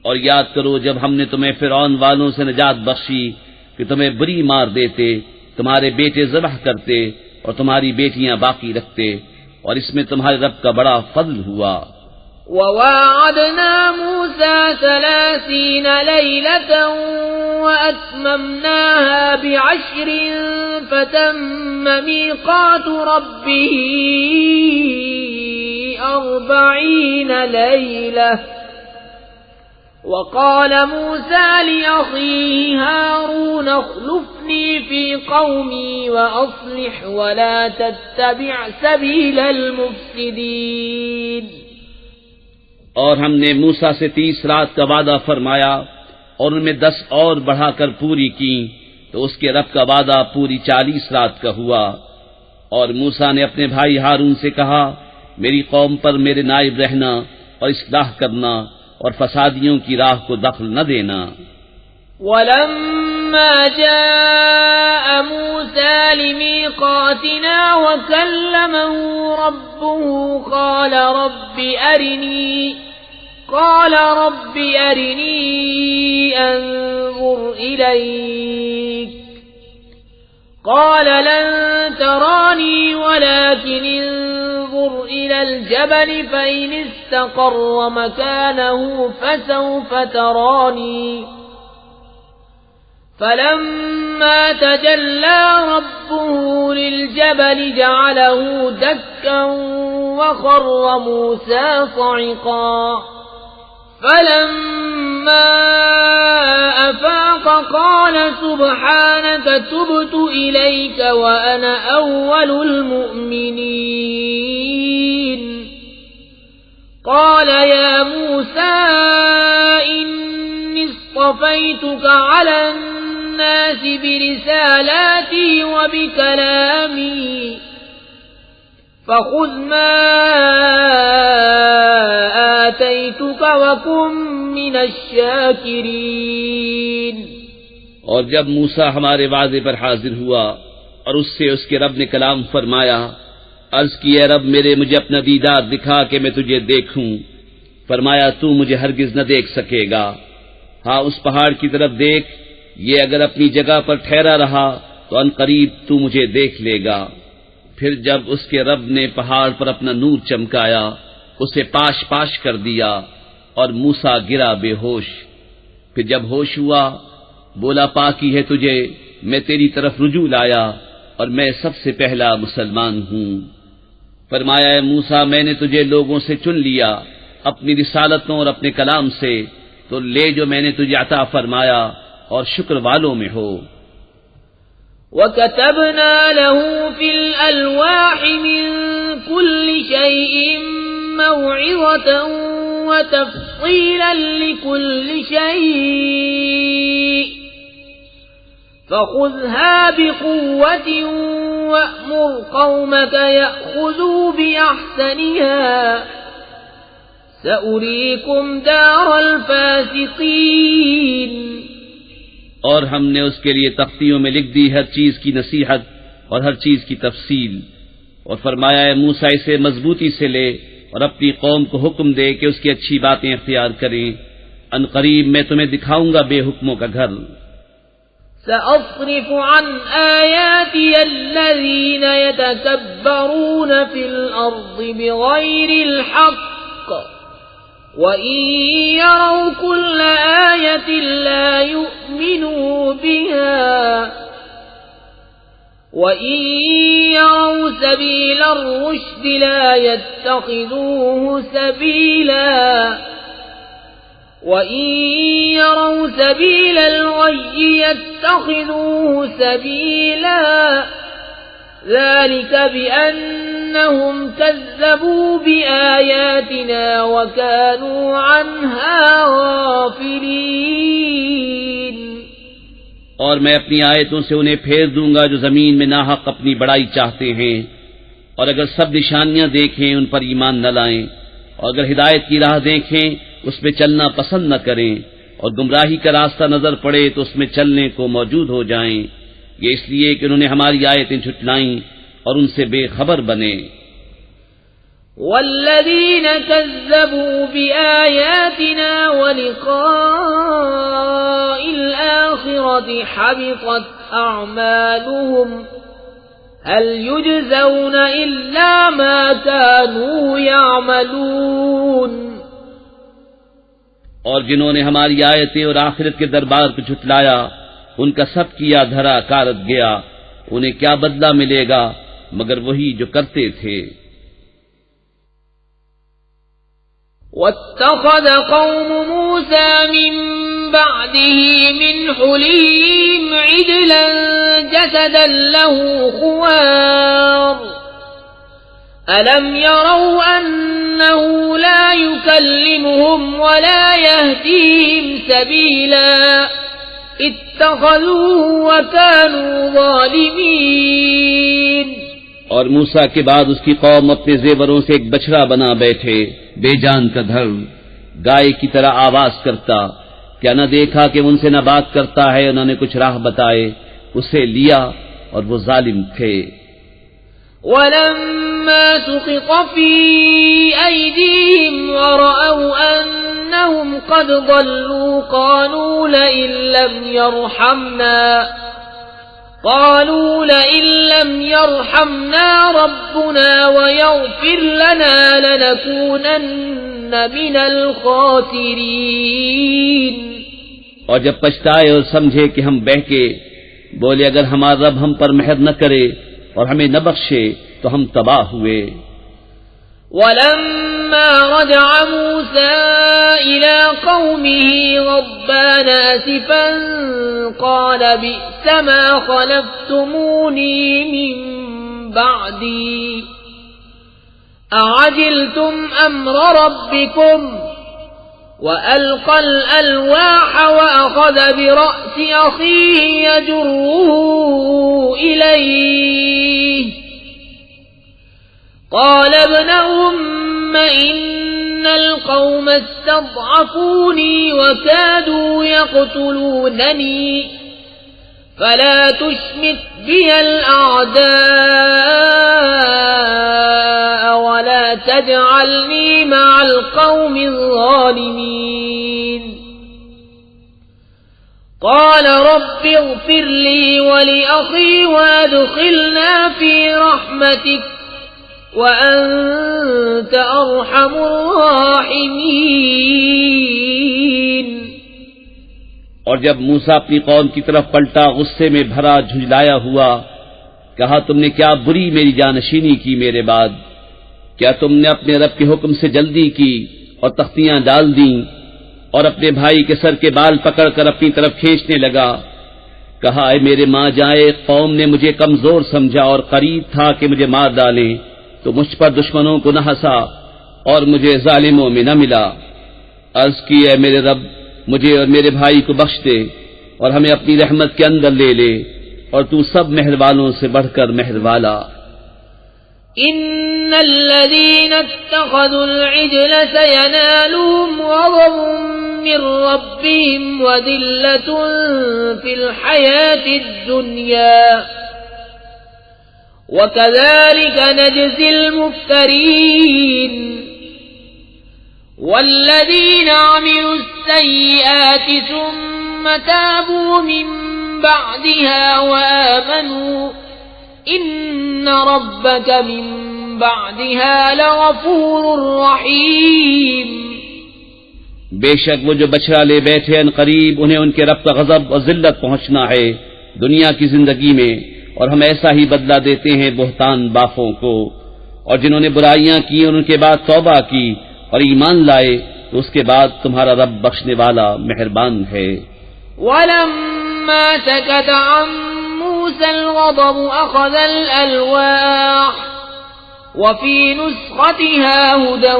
اور یاد کرو جب ہم نے تمہیں فرعون والوں سے نجات بخشی کہ تمہیں بری مار دیتے، تمہارے بیٹے ذبح کرتے اور تمہاری بیٹیاں باقی رکھتے، اور اس میں تمہارے رب کا بڑا فضل ہوا۔ وَوَاعَدْنَا مُوسَى 30 لَيْلَةً وَأَتْمَمْنَاهَا ب10 فَتَمَّ مِيقَاتُ رَبِّهِ 40 لَيْلَةً وَقَالَ مُوسَى لِأَخِيهِ هَارُونَ اخْلُفْنِي فِي قَوْمِي وَأَصْلِحْ وَلَا تَتَّبِعْ سَبِيلَ الْمُفْسِدِينَ۔ اور ہم نے موسیٰ سے 30 رات کا وعدہ فرمایا اور ان میں 10 اور بڑھا کر پوری کی، تو اس کے رب کا وعدہ پوری 40 رات کا ہوا۔ اور موسیٰ نے اپنے بھائی ہارون سے کہا میری قوم پر میرے نائب رہنا اور اصلاح کرنا اور فسادیوں کی راہ کو دخل نہ دینا۔ وَلَمَّا جَاءَ مُوسَى لِمِيقَاتِنَا وَكَلَّمَهُ رَبُّهُ قَالَ رَبِّ أَرِنِي أَنظُرْ إِلَيْكَ قَالَ لَن تَرَانِي وَلَكِنِ انظُرْ إِلَى الْجَبَلِ فَإِنِ اسْتَقَرَّ مَكَانَهُ فَسَوْفَ تَرَانِي فَلَمَّا تَجَلَّى رَبُّهُ لِلْجَبَلِ جَعَلَهُ دَكًّا وَخَرَّ مُوسَى صَعِقًا فَلَمَّا أَفَاقَ قَالَ سُبْحَانَكَ تُبْتُ إِلَيْكَ وَأَنَا أَوَّلُ الْمُؤْمِنِينَ قَالَ يَا مُوسَى إِنِّي اصْطَفَيْتُكَ عَلَى الناس برسالاتي وبكلامي فخذ ما آتيتك وكن من الشاكرين۔ اور جب موسیٰ ہمارے وعدے پر حاضر ہوا اور اس سے اس کے رب نے کلام فرمایا، عرض کی اے رب میرے مجھے اپنا دیدار دکھا کہ میں تجھے دیکھوں۔ فرمایا تو مجھے ہرگز نہ دیکھ سکے گا، ہاں اس پہاڑ کی طرف دیکھ، یہ اگر اپنی جگہ پر ٹھہرا رہا تو ان قریب تو مجھے دیکھ لے گا۔ پھر جب اس کے رب نے پہاڑ پر اپنا نور چمکایا، اسے پاش پاش کر دیا اور موسیٰ گرا بے ہوش۔ پھر جب ہوش ہوا بولا پاکی ہے تجھے، میں تیری طرف رجوع لایا اور میں سب سے پہلا مسلمان ہوں۔ فرمایا اے موسیٰ میں نے تجھے لوگوں سے چن لیا اپنی رسالتوں اور اپنے کلام سے، تو لے جو میں نے تجھے عطا فرمایا اور شکر والوں میں ہو۔ وَكَتَبْنَا لَهُ فِي الْأَلْوَاحِ مِنْ كُلِّ شَيْءٍ مَوْعِظَةً وَتَفْصِيلًا لِكُلِّ شَيْءٍ فَخُذْهَا بِقُوَّةٍ وَأْمُرْ قَوْمَكَ يَأْخُذُوا بِأَحْسَنِهَا سَأُرِيكُمْ دَارَ الْفَاسِقِينَ۔ اور ہم نے اس کے لیے تختیوں میں لکھ دی ہر چیز کی نصیحت اور ہر چیز کی تفصیل، اور فرمایا اے موسیٰ اسے مضبوطی سے لے اور اپنی قوم کو حکم دے کہ اس کی اچھی باتیں اختیار کریں، ان قریب میں تمہیں دکھاؤں گا بے حکموں کا گھر۔ سأصرف عن آياتي الذين يتكبرون في الأرض بغير الحق وإن يروا كل آية لا يؤمنوا بها وإن يروا سبيل الرشد لا يتخذوه سبيلا وَإِن يَرَوْا سَبِيلَ الْغَيِّ يَتَّخِذُوهُ سَبِيلًا ذَلِكَ بِأَنَّهُمْ كَذَّبُوا بِآيَاتِنَا وَكَانُوا عَنْهَا غَافِلِينَ۔ اور میں اپنی آیتوں سے انہیں پھیر دوں گا جو زمین میں ناحق اپنی بڑائی چاہتے ہیں، اور اگر سب نشانیاں دیکھیں ان پر ایمان نہ لائیں، اور اگر ہدایت کی راہ دیکھیں اس میں چلنا پسند نہ کریں، اور گمراہی کا راستہ نظر پڑے تو اس میں چلنے کو موجود ہو جائیں، یہ اس لیے کہ انہوں نے ہماری آیتیں جھٹلائیں اور ان سے بے خبر بنے۔ والذین کذبوا بآیاتنا ولقاء الآخرة حبطت اعمالهم هل يجزون الا ما كانوا يعملون۔ اور جنہوں نے ہماری آیتیں اور آخرت کے دربار کو جھٹلایا ان کا سب کیا دھرا کارت گیا، انہیں کیا بدلہ ملے گا مگر وہی جو کرتے تھے۔ وَاتَّخَذَ قَوْمُ مُوسَى مِن بَعْدِهِ مِنْ حُلِيِّهِمْ عِجْلًا جَسَدًا لَهُ خُوَارٌ أَلَمْ يَرَوْا أَنَّهُ لَا يُكَلِّمُهُمْ وَلَا يَهْدِيهِمْ سَبِيلًا اتَّخَذُوهُ وَكَانُوا ظَالِمِينَ۔ اور موسیٰ کے بعد اس کی قوم اپنے زیوروں سے ایک بچڑا بنا بیٹھے، بے جان کا دھڑ، گائے کی طرح آواز کرتا، کیا نہ دیکھا کہ ان سے نہ بات کرتا ہے، انہوں نے کچھ راہ بتائے، اسے لیا اور وہ ظالم تھے۔ وَلَمَّا سُقِطَ فِي أَيْدِيهِمْ وَرَأَوْا أَنَّهُمْ قَدْ ضَلُّوا قَالُوا لَئِن لَّمْ يَرْحَمْنَا رَبُّنَا وَيَغْفِرْ لَنَا لَنَكُونَنَّ مِنَ الْخَاسِرِينَ۔ اور جب پچھتائے اور سمجھے کہ ہم بہکے، بولے اگر ہمارا رب ہم پر مہر نہ کرے اور ہمیں نہ بخشے تو ہم تباہ ہوئے۔ وَلَمَّا رَجَعَ مُوسَىٰ إِلَىٰ قَوْمِهِ غَضْبَانَ أَسِفًا قَالَ بِئْسَ مَا خَلَفْتُمُونِي مِن بَعْدِي أَعَجِلْتُمْ أَمْرَ رَبِّكُمْ وألقى الألواح وأخذ برأس أخيه يجره إليه قال ابن أم إن القوم استضعفوني وكادوا يقتلونني فلا تشمت بي الأعداء ولا تجعلني مع القوم الظالمين قال رب اغفر لي ولأخي وأدخلنا في رحمتك وأنت أرحم الراحمين۔ اور جب موسیٰ اپنی قوم کی طرف پلٹا غصے میں بھرا جھنجلایا ہوا، کہا تم نے کیا بری میری جانشینی کی میرے بعد؟ کیا تم نے اپنے رب کے حکم سے جلدی کی اور تختیاں ڈال دیں؟ اور اپنے بھائی کے سر کے بال پکڑ کر اپنی طرف کھینچنے لگا۔ کہا اے میرے ماں جائے، قوم نے مجھے کمزور سمجھا اور قریب تھا کہ مجھے مار ڈالیں، تو مجھ پر دشمنوں کو نہ ہنسا اور مجھے ظالموں میں نہ ملا۔ عرض کی اے میرے رب، مجھے اور میرے بھائی کو بخش دے اور ہمیں اپنی رحمت کے اندر لے لے، اور تو سب مہر والوں سے بڑھ کر مہر والا۔ ان الذين اتخذوا العجل سينالهم غضب من ربهم وذلة في الحياة الدنيا وكذلك نجزي المفترين والذين عملوا السيئات ثم تابوا من بعدها وآمنوا إن ربك من بعدها لغفور رحيم۔ بے شک وہ جو بچڑا لے بیٹھے ان قریب انہیں ان کے رب کا غضب اور ذلت پہنچنا ہے دنیا کی زندگی میں، اور ہم ایسا ہی بدلہ دیتے ہیں بہتان بافوں کو۔ اور جنہوں نے برائیاں کی اور ان کے بعد توبہ کی اور ایمان لائے تو اس کے بعد تمہارا رب بخشنے والا مہربان ہے۔ وَلَمَّا سَكَتَ عَن مُوسَى الْغَضَبُ أَخَذَ الْأَلْوَاحَ وَفِي نُسْخَتِهَا هُدًى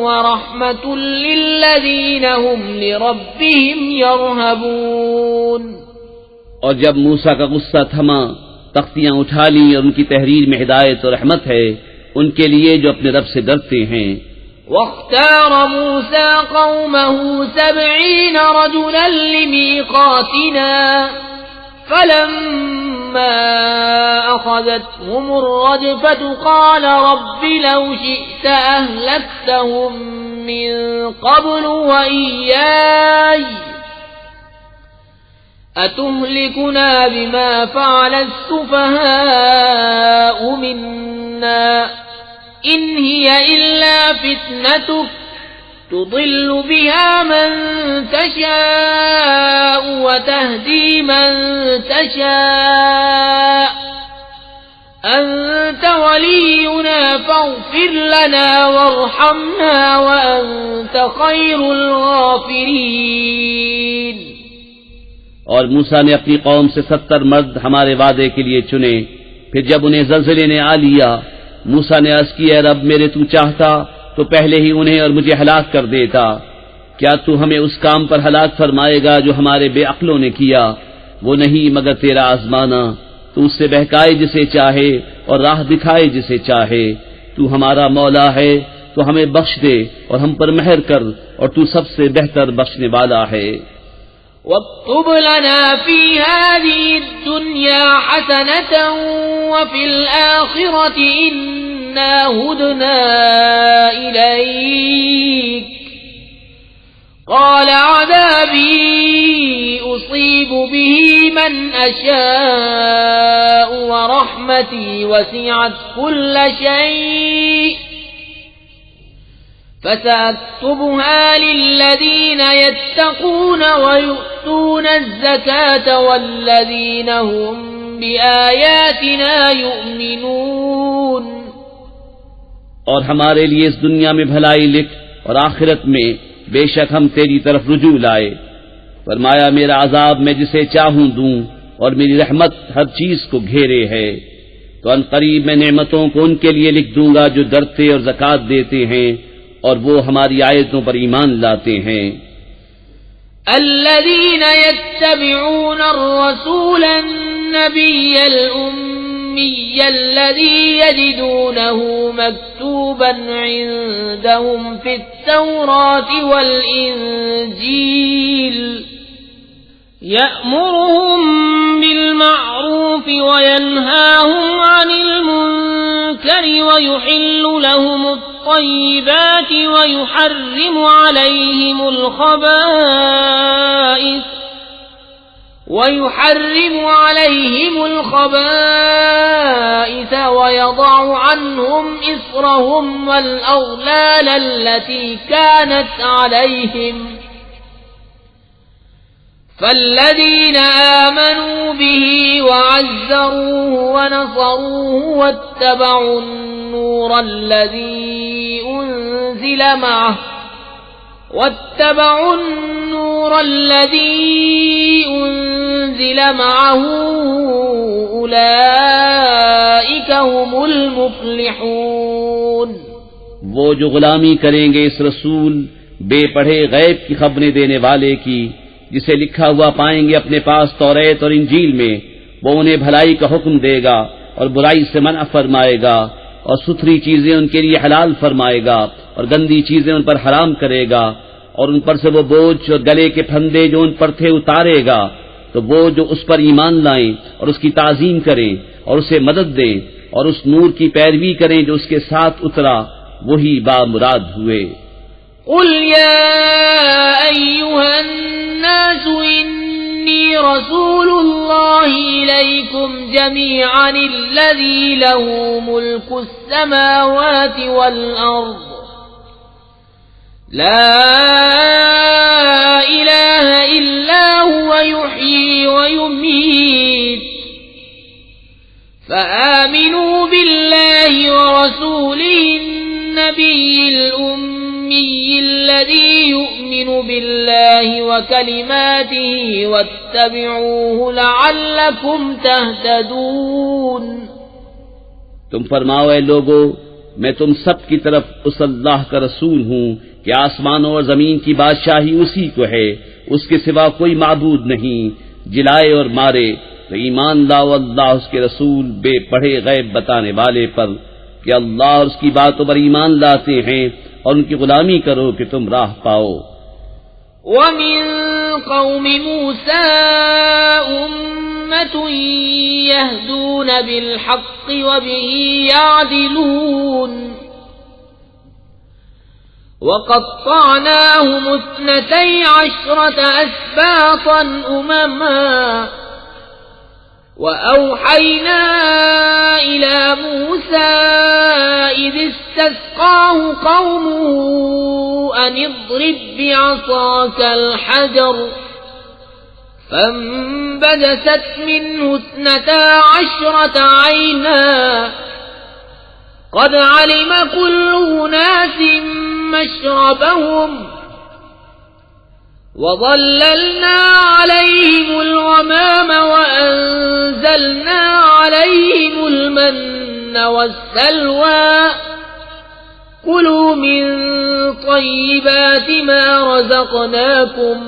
وَرَحْمَةٌ لِّلَّذِينَ هُمْ لِرَبِّهِمْ يَرْهَبُونَ۔ اور جب موسیٰ کا غصہ تھما، تختیاں اٹھا لیں اور ان کی تحریر میں ہدایت اور رحمت ہے ان کے لیے جو اپنے رب سے ڈرتے ہیں۔ واختار موسى قومه 70 رجلا لميقاتنا فلما أخذتهم الرجفة قال رب لو شئت أهلكتهم من قبل وإياي أتهلكنا بما فعل السفهاء منا إن هي إلا فتنتك تضل بها من تشاء وتهدي من تشاء أنت ولينا فاغفر لنا وارحمنا وأنت خير الغافرين۔ اور موسیٰ نے اپنی قوم سے 70 مرد ہمارے وعدے کے لیے چنے۔ پھر جب انہیں زلزلے نے آ لیا، موسیٰ نے عرض کی اے رب میرے تو چاہتا تو پہلے ہی انہیں اور مجھے ہلاک کر دیتا، کیا تو ہمیں اس کام پر ہلاک فرمائے گا جو ہمارے بے عقلوں نے کیا؟ وہ نہیں مگر تیرا آزمانا، تو اس سے بہکائے جسے چاہے اور راہ دکھائے جسے چاہے۔ تو ہمارا مولا ہے تو ہمیں بخش دے اور ہم پر مہر کر، اور تو سب سے بہتر بخشنے والا ہے۔ واكتب لنا في هذه الدنيا حسنة وفي الآخرة إنا هدنا إليك قال عذابي أصيب به من أشاء ورحمتي وسعت كل شيء فسأكتبها للذين يتقون ويؤتون الزكاة والذين هم بآياتنا يؤمنون۔ اور ہمارے لیے اس دنیا میں بھلائی لکھ اور آخرت میں بے شک ہم تیری طرف رجوع لائے۔ فرمایا میرا عذاب میں جسے چاہوں دوں اور میری رحمت ہر چیز کو گھیرے ہے، تو ان قریب میں نعمتوں کو ان کے لیے لکھ دوں گا جو ڈرتے اور زکوٰۃ دیتے ہیں اور وہ ہماری آیتوں پر ایمان لاتے ہیں۔ الذين يتبعون الرسول النبي الأمي الذي يجدونه مكتوبا عندهم في التوراة والإنجيل يأمرهم بالمعروف وينهاهم عن المنكر ويحل لهم الطيبات ويحرم عليهم الخبائث ويضع عنهم إصرهم والأغلال التي كانت عليهم فالذين آمنوا به وعزروه ونصروه واتبعوا النور الذي أنزل معه أولئك هم المفلحون۔ وہ جو غلامی کریں گے اس رسول بے پڑھے غیب کی خبریں دینے والے کی، جسے لکھا ہوا پائیں گے اپنے پاس توریت اور انجیل میں، وہ انہیں بھلائی کا حکم دے گا اور برائی سے منع فرمائے گا، اور ستھری چیزیں ان کے لیے حلال فرمائے گا اور گندی چیزیں ان پر حرام کرے گا، اور ان پر سے وہ بوجھ اور گلے کے پھندے جو ان پر تھے اتارے گا۔ تو وہ جو اس پر ایمان لائیں اور اس کی تعظیم کریں اور اسے مدد دیں اور اس نور کی پیروی کریں جو اس کے ساتھ اترا، وہی بامراد ہوئے۔ قل يا أيها الناس إني رسول الله إليكم جميعا الذي له ملك السماوات والأرض لا إله إلا هو يحيي ويميت فآمنوا بالله ورسوله النبي الأمي الذي يؤمن بالله وكلماته واتبعوه لعلكم تهتدون۔ تم فرماؤ اے لوگو، میں تم سب کی طرف اس اللہ کا رسول ہوں کہ آسمانوں اور زمین کی بادشاہی اسی کو ہے، اس کے سوا کوئی معبود نہیں، جلائے اور مارے تو ایمان لاؤ اللہ اس کے رسول بے پڑھے غیب بتانے والے پر کہ اللہ اور اس کی باتوں پر ایمان لاتے ہیں، اور ان کی غلامی کرو کہ تم راہ پاؤ۔ وَمِن قَوْمِ مُوسَىٰ أُمَّةٌ يَهْدُونَ بِالْحَقِّ وَبِهِ يَعْدِلُونَ وَقَطَّعْنَاهُمُ 12 أَسْبَاطًا أُمَمًا وَأَوْحَيْنَا إِلَى مُوسَىٰ إِذِ اسْتَسْقَاهُ قَوْمُهُ أَنِ اضْرِب بِّعَصَاكَ الْحَجَرَ فَانبَجَسَتْ مِنْهُ 12 عَيْنًا قَدْ عَلِمَ كُلُّ أُنَاسٍ مَّشْرَبَهُمْ وَظَلَّلْنَا عَلَيْهِمُ الْغَمَامَ وَأَنزَلْنَا عَلَيْهِمُ الْمَنَّ وَالسَّلْوَىٰ كُلُوا مِن طَيِّبَاتِ مَا رَزَقْنَاكُمْ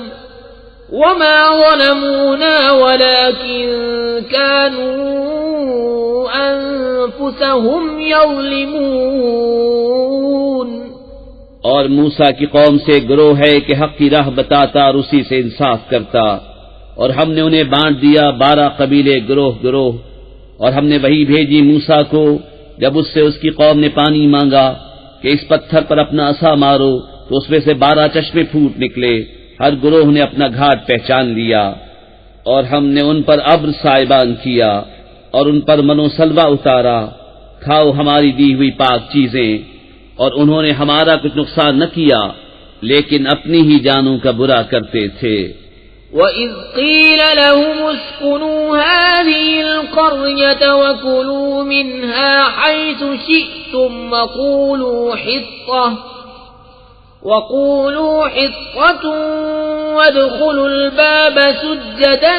وَمَا ظَلَمُونَا وَلَٰكِن كَانُوا أَنفُسَهُمْ يَظْلِمُونَ۔ اور موسیٰ کی قوم سے ایک گروہ ہے کہ حق کی راہ بتاتا اور اسی سے انصاف کرتا، اور ہم نے انہیں بانٹ دیا 12 قبیلے گروہ گروہ، اور ہم نے وہی بھیجی موسیٰ کو جب اس سے اس کی قوم نے پانی مانگا کہ اس پتھر پر اپنا عصا مارو، تو اس میں سے 12 چشمے پھوٹ نکلے، ہر گروہ نے اپنا گھاٹ پہچان لیا، اور ہم نے ان پر ابر سائبان کیا اور ان پر من و سلوہ اتارا، کھاؤ ہماری دی ہوئی پاک چیزیں، اور انہوں نے ہمارا کچھ نقصان نہ کیا لیکن اپنی ہی جانوں کا برا کرتے تھے۔ وَإِذْ قِيلَ لَهُمُ اسْكُنُوا هَٰذِهِ الْقَرْيَةَ وَكُلُوا مِنْهَا حَيْثُ شِئْتُمْ وَقُولُوا حِطَّةٌ وَادْخُلُوا الْبَابَ سُجَّدًا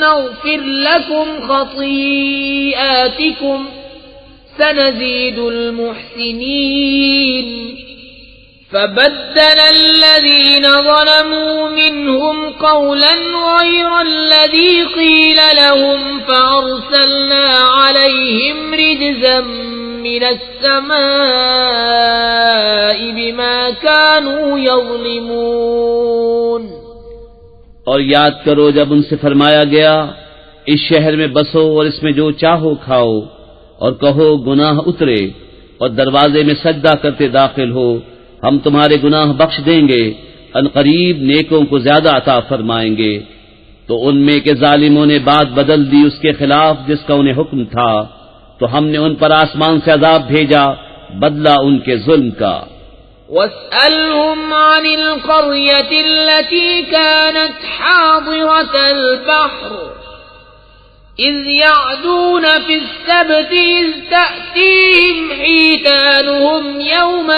نَّغْفِرْ لَكُمْ خَطِيئَاتِكُمْ سَنَزِيدُ الْمُحْسِنِينَ۔ فبدل الذين ظلموا منهم قولا غير الذي قيل لهم فأرسلنا عليهم رجزا من السماء بما كانوا يظلمون۔ اور یاد کرو جب ان سے فرمایا گیا اس شہر میں بسو اور اس میں جو چاہو کھاؤ، اور کہو گناہ اترے اور دروازے میں سجدہ کرتے داخل ہو، ہم تمہارے گناہ بخش دیں گے، ان قریب نیکوں کو زیادہ عطا فرمائیں گے۔ تو ان میں کے ظالموں نے بات بدل دی اس کے خلاف جس کا انہیں حکم تھا، تو ہم نے ان پر آسمان سے عذاب بھیجا بدلہ ان کے ظلم کا۔ وَاسْأَلْهُمْ عَنِ الْقَرْيَةِ الَّتِي كَانَتْ حَاضِرَةَ الْبَحْرِ إِذْ يَعْدُونَ فِي السَّبْتِ إِذْ تَأْتِيهِمْ حِيتَانُهُمْ يَوْمَ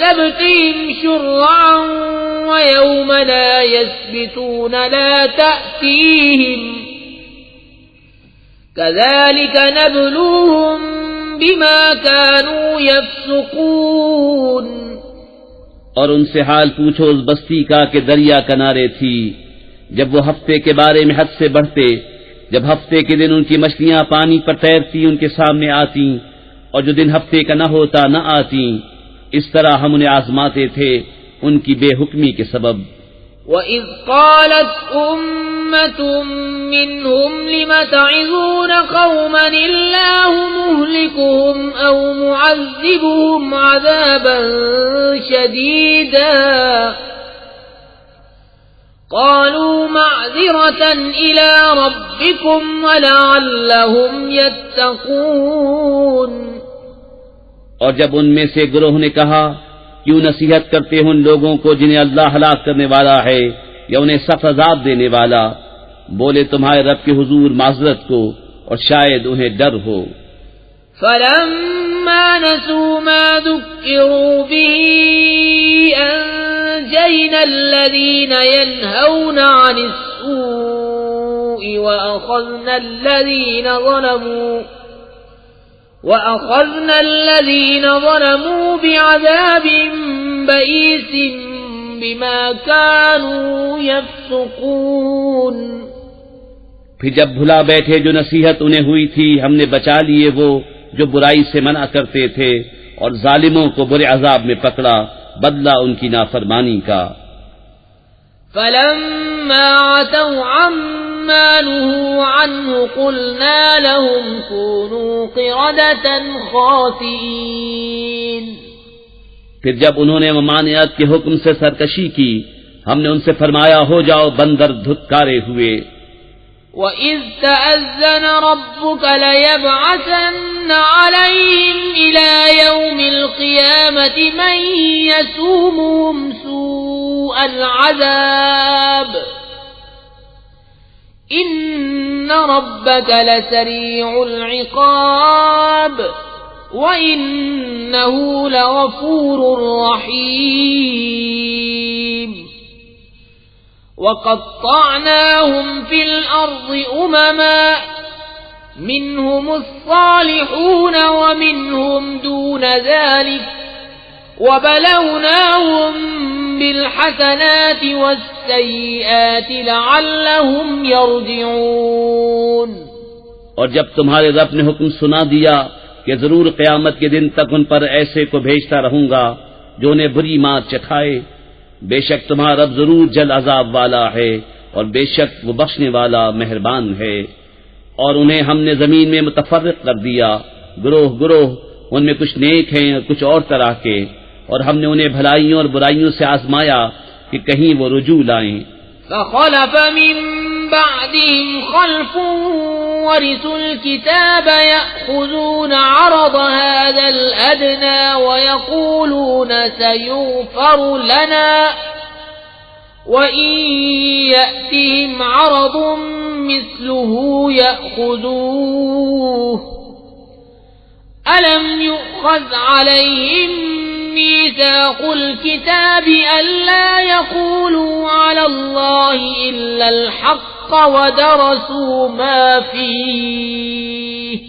سَبْتِهِمْ شُرَّعًا وَيَوْمَ لَا يَسْبِتُونَ لَا تَأْتِيهِمْ كَذَلِكَ نَبْلُوهُمْ بِمَا كَانُوا يَفْسُقُونَ۔ اور ان سے حال پوچھو اس بستی کا کہ دریا کنارے تھی، جب وہ ہفتے کے بارے میں حد سے بڑھتے، جب ہفتے کے دن ان کی مچھلیاں پانی پر تیرتی ان کے سامنے آتی، اور جو دن ہفتے کا نہ ہوتا نہ آتی، اس طرح ہم انہیں آزماتے تھے ان کی بے حکمی کے سبب۔ وَإِذْ قَالَتْ أُمَّةٌ مِّنْهُمْ لِمَ تَعِظُونَ قَوْمًا اللَّهُ مُهْلِكُهُمْ أَوْ مُعَذِّبُهُمْ عَذَابًا شَدِيدًا قَالُوا مَعْذِرَةً إِلَى رَبِّكُمْ وَلَعَلَّهُمْ يَتَّقُونَ۔ اور جب ان میں سے گروہ نے کہا کیوں نصیحت کرتے ہیں ان لوگوں کو جنہیں اللہ ہلاک کرنے والا ہے یا انہیں سخت عذاب دینے والا، بولے تمہارے رب کے حضور معذرت کو اور شاید انہیں ڈر ہو۔ فَلَمَّا نَسُوا مَا ذُكِّرُوا بِهِ أَنجَيْنَا الَّذِينَ يَنْهَوْنَ عَنِ السُّوءِ وَأَخَذْنَا الَّذِينَ ظَلَمُوا بِعَذَابٍ بَئِيسٍ بِمَا كَانُوا يَفْسُقُونَ۔ پھر جب بھلا بیٹھے جو نصیحت انہیں ہوئی تھی، ہم نے بچا لیے وہ جو برائی سے منع کرتے تھے، اور ظالموں کو برے عذاب میں پکڑا بدلہ ان کی نافرمانی کا۔ فَلَمَّا عَتَوْا عَمَّا نُهُوا عَنْهُ قُلْنَا لَهُمْ كُونُوا قِرَدَةً خَاسِئِينَ۔ پھر جب انہوں نے ممانعت کے حکم سے سرکشی کی، ہم نے ان سے فرمایا ہو جاؤ بندر دھتکارے ہوئے۔ وَإِذْ تَأَذَّنَ رَبُّكَ لَيَبْعَثَنَّ عَلَيْهِمْ إِلَى يَوْمِ الْقِيَامَةِ مَن يَسُومُهُمْ سُوءَ الْعَذَابِ إِنَّ رَبَّكَ لَسَرِيعُ الْعِقَابِ وَإِنَّهُ لَغَفُورٌ رَّحِيمٌ۔ وَقَطَّعْنَاهُمْ فِي الْأَرْضِ أُمَمًا مِّنْهُمُ الصَّالِحُونَ وَمِنْهُمْ دُونَ ذَلِكَ وَبَلَوْنَاهُمْ بِالْحَسَنَاتِ وَالسَّيِّئَاتِ لَعَلَّهُمْ يَرْجِعُونَ۔ اور جب تمہارے رب نے حکم سنا دیا کہ ضرور قیامت کے دن تک ان پر ایسے کو بھیجتا رہوں گا جو انہیں بری مات چکھائے، بے شک تمہارا رب ضرور جل عذاب والا ہے، اور بے شک وہ بخشنے والا مہربان ہے۔ اور انہیں ہم نے زمین میں متفرق کر دیا گروہ گروہ، ان میں کچھ نیک ہیں اور کچھ اور طرح کے، اور ہم نے انہیں بھلائیوں اور برائیوں سے آزمایا کہ کہیں وہ رجوع لائیں۔ فَخَلَفَ مِن بَعْدِهِمْ خَلْفٌ وَرِثُوا الْكِتَابَ يَأْخُذُونَ عَرَضَ هَذَا الْأَدْنَىٰ وَيَقُولُونَ سَيُغْفَرُ لَنَا وَإِن يَأْتِهِمْ عَرَضٌ مِّثْلُهُ يَأْخُذُوهُ أَلَمْ يُؤْخَذْ عَلَيْهِم مِّيثَاقُ الْكِتَابِ أَلَّا يَقُولُوا عَلَى اللَّهِ إِلَّا الْحَقَّ وَدَرَسُوا مَا فِيهِ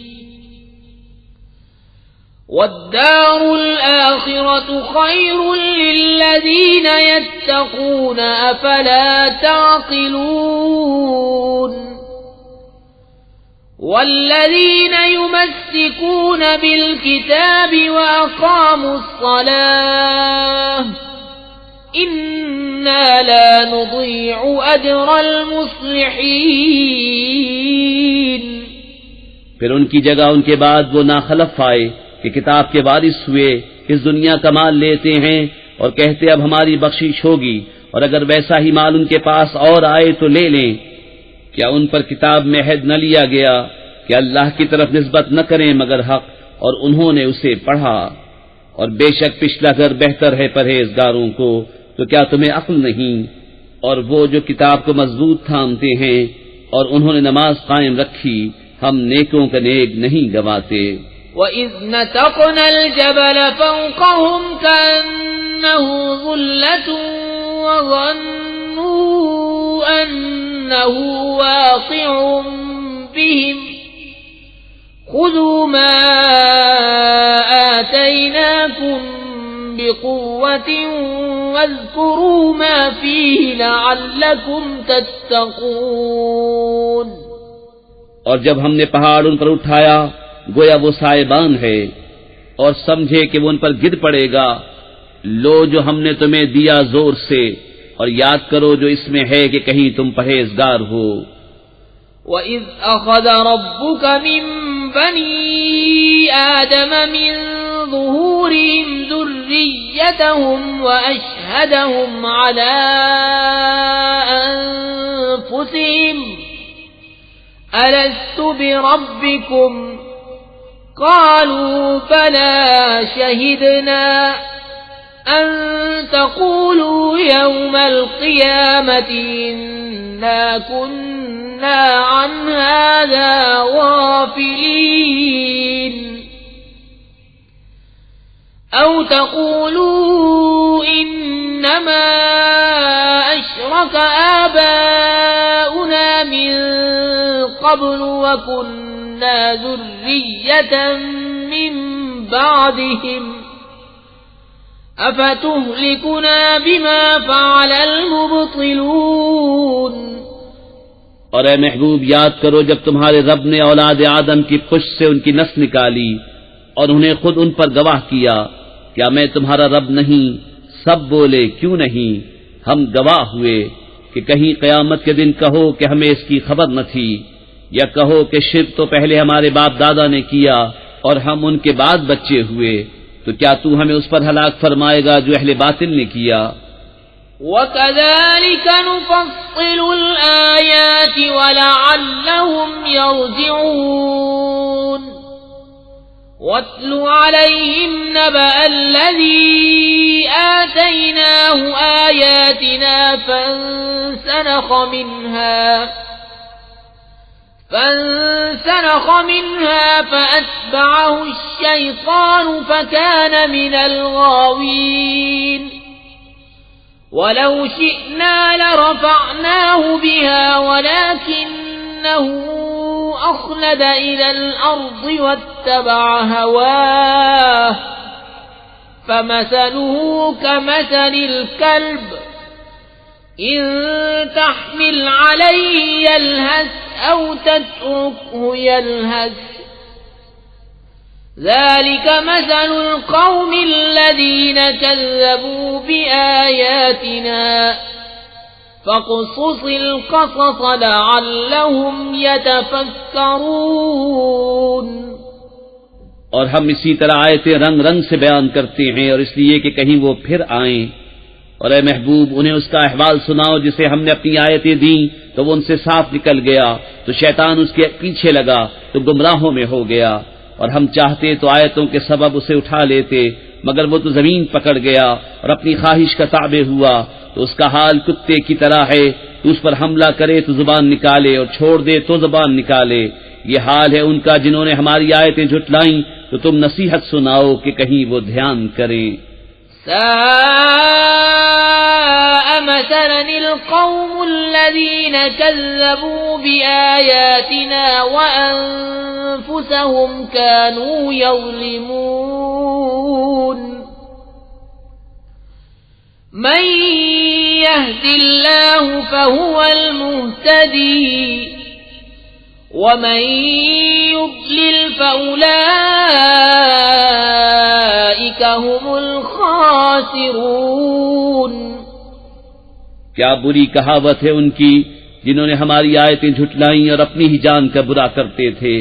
والدار الآخرة خير للذين يتقون أفلا تعقلون والذين يمسكون بالكتاب وأقاموا الصلاة إنا لا نضيع أجر المصلحين۔ پھر ان کی جگہ ان کے بعد وہ ناخلف آئے کہ کتاب کے وارث ہوئے، اس دنیا کا مال لیتے ہیں اور کہتے اب ہماری بخشش ہوگی، اور اگر ویسا ہی مال ان کے پاس اور آئے تو لے لیں۔ کیا ان پر کتاب میں عہد نہ لیا گیا کہ اللہ کی طرف نسبت نہ کریں مگر حق، اور انہوں نے اسے پڑھا؟ اور بے شک پچھلا گھر بہتر ہے پرہیزگاروں کو، تو کیا تمہیں عقل نہیں؟ اور وہ جو کتاب کو مضبوط تھامتے ہیں اور انہوں نے نماز قائم رکھی، ہم نیکوں کا نیک نہیں گواتے۔ وَإِذْ نَتَقْنَا الْجَبَلَ فَوْقَهُمْ كَأَنَّهُ ظُلَّةٌ وَظَنُّوا أَنَّهُ وَاقِعٌ بِهِمْ خُذُوا مَا آتَيْنَاكُمْ بِقُوَّةٍ وَاذْكُرُوا مَا فِيهِ لَعَلَّكُمْ تَتَّقُونَ۔ اور جب ہم نے پہاڑ ان پر اٹھایا گویا وہ سائبان ہے، اور سمجھے کہ وہ ان پر گر پڑے گا، لو جو ہم نے تمہیں دیا زور سے، اور یاد کرو جو اس میں ہے کہ کہیں تم پرہیزگار ہو۔ وَإِذْ أَخَذَ رَبُّكَ مِنْ بَنِي آدَمَ مِنْ ظُهُورِهِمْ ذُرِّيَّتَهُمْ وَأَشْهَدَهُمْ عَلَىٰ أَنفُسِهِمْ أَلَسْتُ بِرَبِّكُمْ قَالُوا بَلَىٰ شَهِدْنَا أَن تَقُولُوا يَوْمَ الْقِيَامَةِ إِنَّا كُنَّا عَنْ هَٰذَا غَافِلِينَ أَوْ تَقُولُوا إِنَّمَا أَشْرَكَ آبَاؤُنَا مِن قَبْلُ وَكُنَّا ذُرِّيَّةً مِّن بَعْدِهِمْ أَفَتُهْلِكُنَا بِمَا فَعَلَ الْمُبْطِلُونَ۔ اور اے محبوب یاد کرو جب تمہارے رب نے اولاد آدم کی پشت سے ان کی نسل نکالی اور انہیں خود ان پر گواہ کیا، کیا میں تمہارا رب نہیں؟ سب بولے کیوں نہیں؟ ہم گواہ ہوئے کہ کہیں قیامت کے دن کہو کہ ہمیں اس کی خبر نہ تھی، یا کہو کہ شرک تو پہلے ہمارے باپ دادا نے کیا اور ہم ان کے بعد بچے ہوئے، تو کیا تو ہمیں اس پر ہلاک فرمائے گا جو اہل باطل نے کیا؟ وَكَذَلِكَ نُفَصِّلُ الْآيَاتِ وَلَعَلَّهُمْ يَرْجِعُونَ وَاتْلُ عَلَيْهِمْ نَبَأَ الَّذِي آتَيْنَاهُ آيَاتِنَا فانسلخ منها فأتبعه الشيطان فكان من الغاوين ولو شئنا لرفعناه بها ولكنه أخلد إلى الأرض واتبع هواه فمثله كمثل الكلب إن تحمل عليه يلهث أو تتركه يلهث ذلك مثل القوم الذين كذبوا بآياتنا فاقصص القصص لعلهم يتفكرون۔ اور ہم اسی طرح آیتیں رنگ رنگ سے بیان کرتے ہیں، اور اس لیے کہ کہیں وہ پھر آئیں۔ اور اے محبوب انہیں اس کا احوال سناؤ جسے ہم نے اپنی آیتیں دیں تو وہ ان سے صاف نکل گیا، تو شیطان اس کے پیچھے لگا تو گمراہوں میں ہو گیا، اور ہم چاہتے تو آیتوں کے سبب اسے اٹھا لیتے، مگر وہ تو زمین پکڑ گیا اور اپنی خواہش کا تابع ہوا، تو اس کا حال کتے کی طرح ہے، تو اس پر حملہ کرے تو زبان نکالے اور چھوڑ دے تو زبان نکالے۔ یہ حال ہے ان کا جنہوں نے ہماری آیتیں جھٹلائیں، تو تم نصیحت سناؤ کہ کہیں وہ دھیان کریں۔ ساء مثلا القوم الذين كذبوا بآياتنا وأنفسهم كانوا يظلمون من يهد الله فهو المهتدي ومن يضلل فأولئك هم الخاسرون کیا بری کہاوت ہے ان کی جنہوں نے ہماری آیتیں جھٹلائیں اور اپنی ہی جان کا برا کرتے تھے.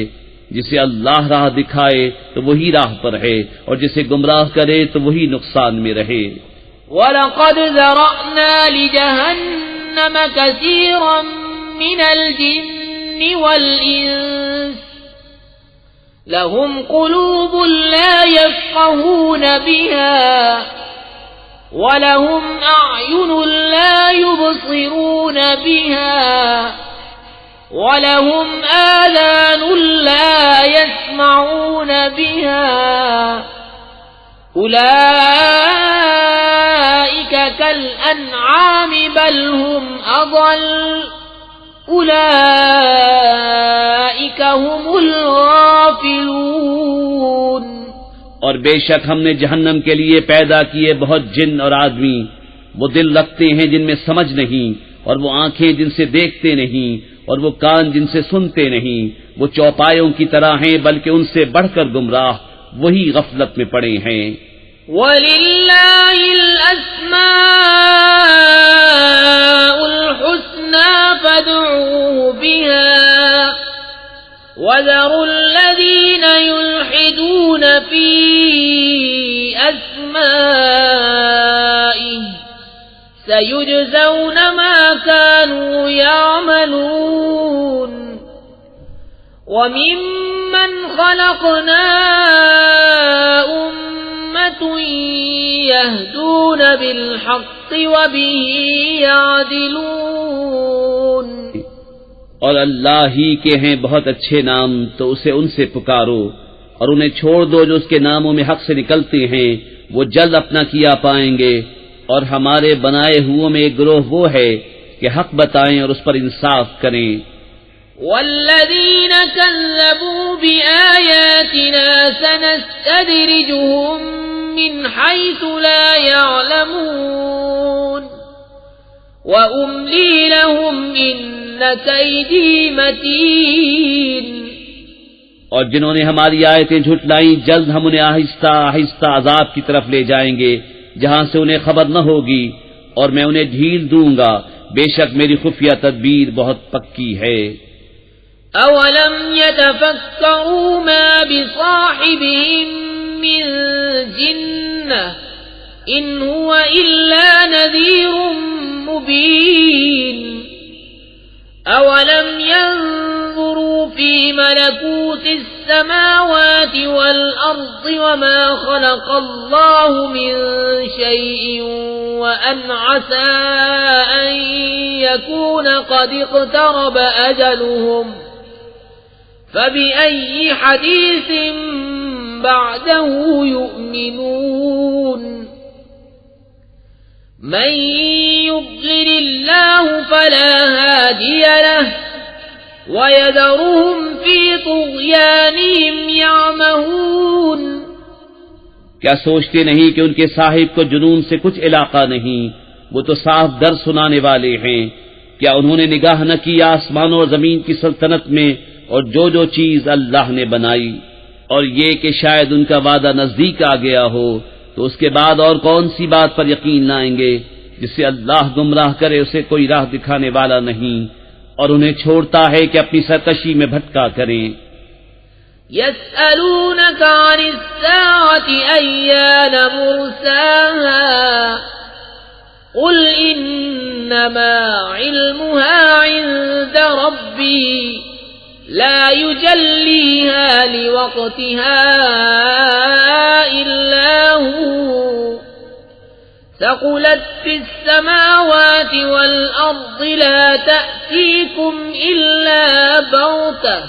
جسے اللہ راہ دکھائے تو وہی راہ پر ہے اور جسے گمراہ کرے تو وہی نقصان میں رہے. وَلَقَدْ ذَرَأْنَا لِجَهَنَّمَ كَثِيرًا مِنَ الْجِنِّ وَالْإِنسِ لَهُمْ قُلُوبٌ لَا يَفْقَهُونَ بِهَا وَلَهُمْ أَعْيُنٌ لَا يُبْصِرُونَ بِهَا وَلَهُمْ آذَانٌ لَا يَسْمَعُونَ بِهَا أُولَئِكَ كَالْأَنْعَامِ بَلْ هُمْ أَضَلُّ أُولَئِكَ هُمُ الْغَافِلُونَ اور بے شک ہم نے جہنم کے لیے پیدا کیے بہت جن اور آدمی. وہ دل رکھتے ہیں جن میں سمجھ نہیں، اور وہ آنکھیں جن سے دیکھتے نہیں، اور وہ کان جن سے سنتے نہیں. وہ چوپایوں کی طرح ہیں بلکہ ان سے بڑھ کر گمراہ وہی غفلت میں پڑے ہیں. وَلِلَّهِ الْأَسْمَاءُ الْحُسْنَى فَادْعُوهُ بِهَا وَذَرُوا الَّذِينَ يُلْحِدُونَ فِي أَسْمَائِهِ سَيُجْزَوْنَ مَا كَانُوا يَعْمَلُونَ وَمِمَّنْ خَلَقْنَا أُمَّةٌ يَهْدُونَ بِالْحَقِّ وَبِهِ يَعْدِلُونَ اور اللہ ہی کے ہیں بہت اچھے نام، تو اسے ان سے پکارو اور انہیں چھوڑ دو جو اس کے ناموں میں حق سے نکلتے ہیں. وہ جلد اپنا کیا پائیں گے. اور ہمارے بنائے ہوئوں میں ایک گروہ وہ ہے کہ حق بتائیں اور اس پر انصاف کریں. والذین کذبوا بآیاتنا سنستدرجهم من حیث لا يعلمون وأملی لهم ان کیدی متین. اور جنہوں نے ہماری آیتیں جھٹلائیں جلد ہم انہیں آہستہ آہستہ عذاب کی طرف لے جائیں گے جہاں سے انہیں خبر نہ ہوگی، اور میں انہیں ڈھیل دوں گا. بے شک میری خفیہ تدبیر بہت پکی ہے. اولم يتفکروا ما بصاحبهم من جنہ ان هو الا نذیر مبین. اولم ينظروا في ملكوت السماوات والأرض وما خلق الله من شيء وأن عسى أن يكون قد اقترب أجلهم فبأي حديث بعده يؤمنون. من يضلل الله فلا هادي له وَيَذَرُهُمْ فِي طُغْيَانِهِمْ يَعْمَهُونَ. کیا سوچتے نہیں کہ ان کے صاحب کو جنون سے کچھ علاقہ نہیں؟ وہ تو صاف در سنانے والے ہیں. کیا انہوں نے نگاہ نہ کی آسمانوں اور زمین کی سلطنت میں اور جو چیز اللہ نے بنائی، اور یہ کہ شاید ان کا وعدہ نزدیک آ گیا ہو، تو اس کے بعد اور کون سی بات پر یقین لائیں گے؟ جسے اللہ گمراہ کرے اسے کوئی راہ دکھانے والا نہیں، اور انہیں چھوڑتا ہے کہ اپنی سرکشی میں بھٹکا کریں. يسألونك عن الساعة أيان مرساها قل إنما علمها عند ربي لا يجليها لوقتها إلا هو ثقلت في السماوات والأرض لا تأتيكم إلا بغتة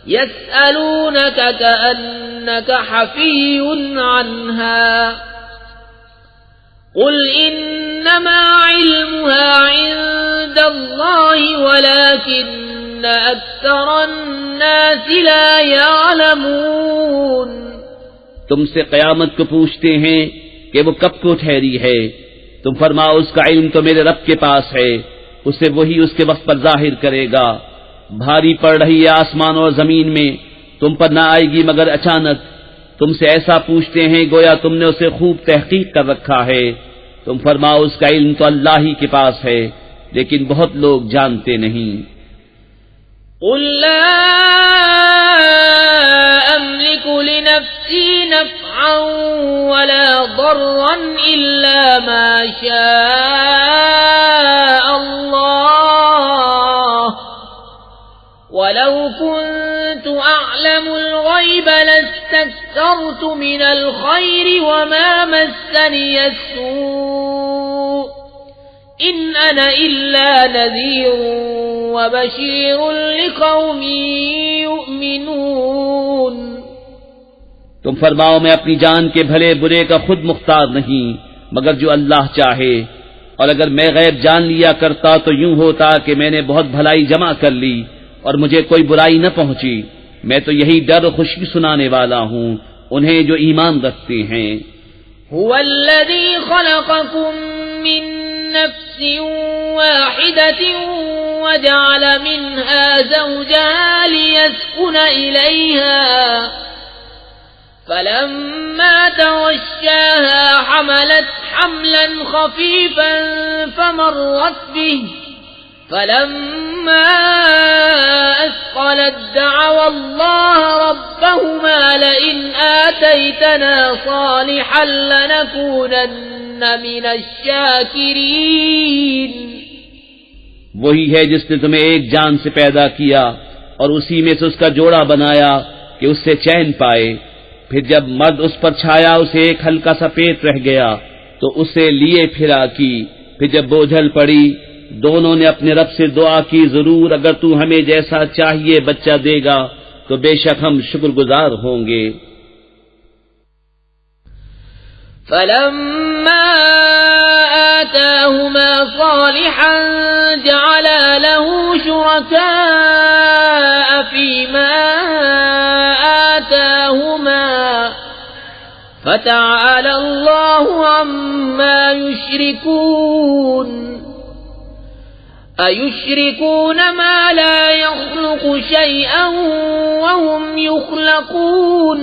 يسألونك كأنك حفي عنها قل إنما إنما علمها عند الله ولكن أكثر الناس لا يعلمون. تم سے قیامت کو پوچھتے ہیں کہ وہ کب کو ٹھہری ہے. تم فرماؤ اس کا علم تو میرے رب کے پاس ہے، اسے وہی اس کے وقت پر ظاہر کرے گا. بھاری پڑ رہی ہے آسمان اور زمین میں، تم پر نہ آئے گی مگر اچانک. تم سے ایسا پوچھتے ہیں گویا تم نے اسے خوب تحقیق کر رکھا ہے. تم فرماؤ اس کا علم تو اللہ ہی کے پاس ہے، لیکن بہت لوگ جانتے نہیں. قل لا أملك لنفسي نفعا ولا ضرا إلا ما شاء الله ولو كنت أعلم الغيب لاستكثرت من الخير وما مسني السوء إن أنا إلا نذير وبشير لقوم يؤمنون. تم فرماؤ میں اپنی جان کے بھلے برے کا خود مختار نہیں مگر جو اللہ چاہے، اور اگر میں غیب جان لیا کرتا تو یوں ہوتا کہ میں نے بہت بھلائی جمع کر لی اور مجھے کوئی برائی نہ پہنچی. میں تو یہی ڈر و خوشی سنانے والا ہوں انہیں جو ایمان رکھتے ہیں. هو الذي خلقكم من نفس واحدة وجعل منها زوجها ليسكن إليها فلما تغشاها حملت حملا خفيفا فمرت به فلما أثقلت دعوا الله ربهما لئن آتيتنا صالحا لنكونن من الشاكرين. وہی ہے جس نے تمہیں ایک جان سے پیدا کیا اور اسی میں سے اس کا جوڑا بنایا کہ اس سے چین پائے. پھر جب مرد اس پر چھایا اسے ایک ہلکا سا پیٹ رہ گیا تو اسے لیے پھرا کی. پھر جب بوجھل پڑی دونوں نے اپنے رب سے دعا کی ضرور اگر تو ہمیں جیسا چاہیے بچہ دے گا تو بے شک ہم شکر گزار ہوں گے. فلما آتاهما صالحا جعلا له شركاء فيما آتاهما فتعالى الله عما يشركون. أَيُشْرِكُونَ مَا لَا يَخْلُقُ شَيْئًا وَهُمْ يُخْلَقُونَ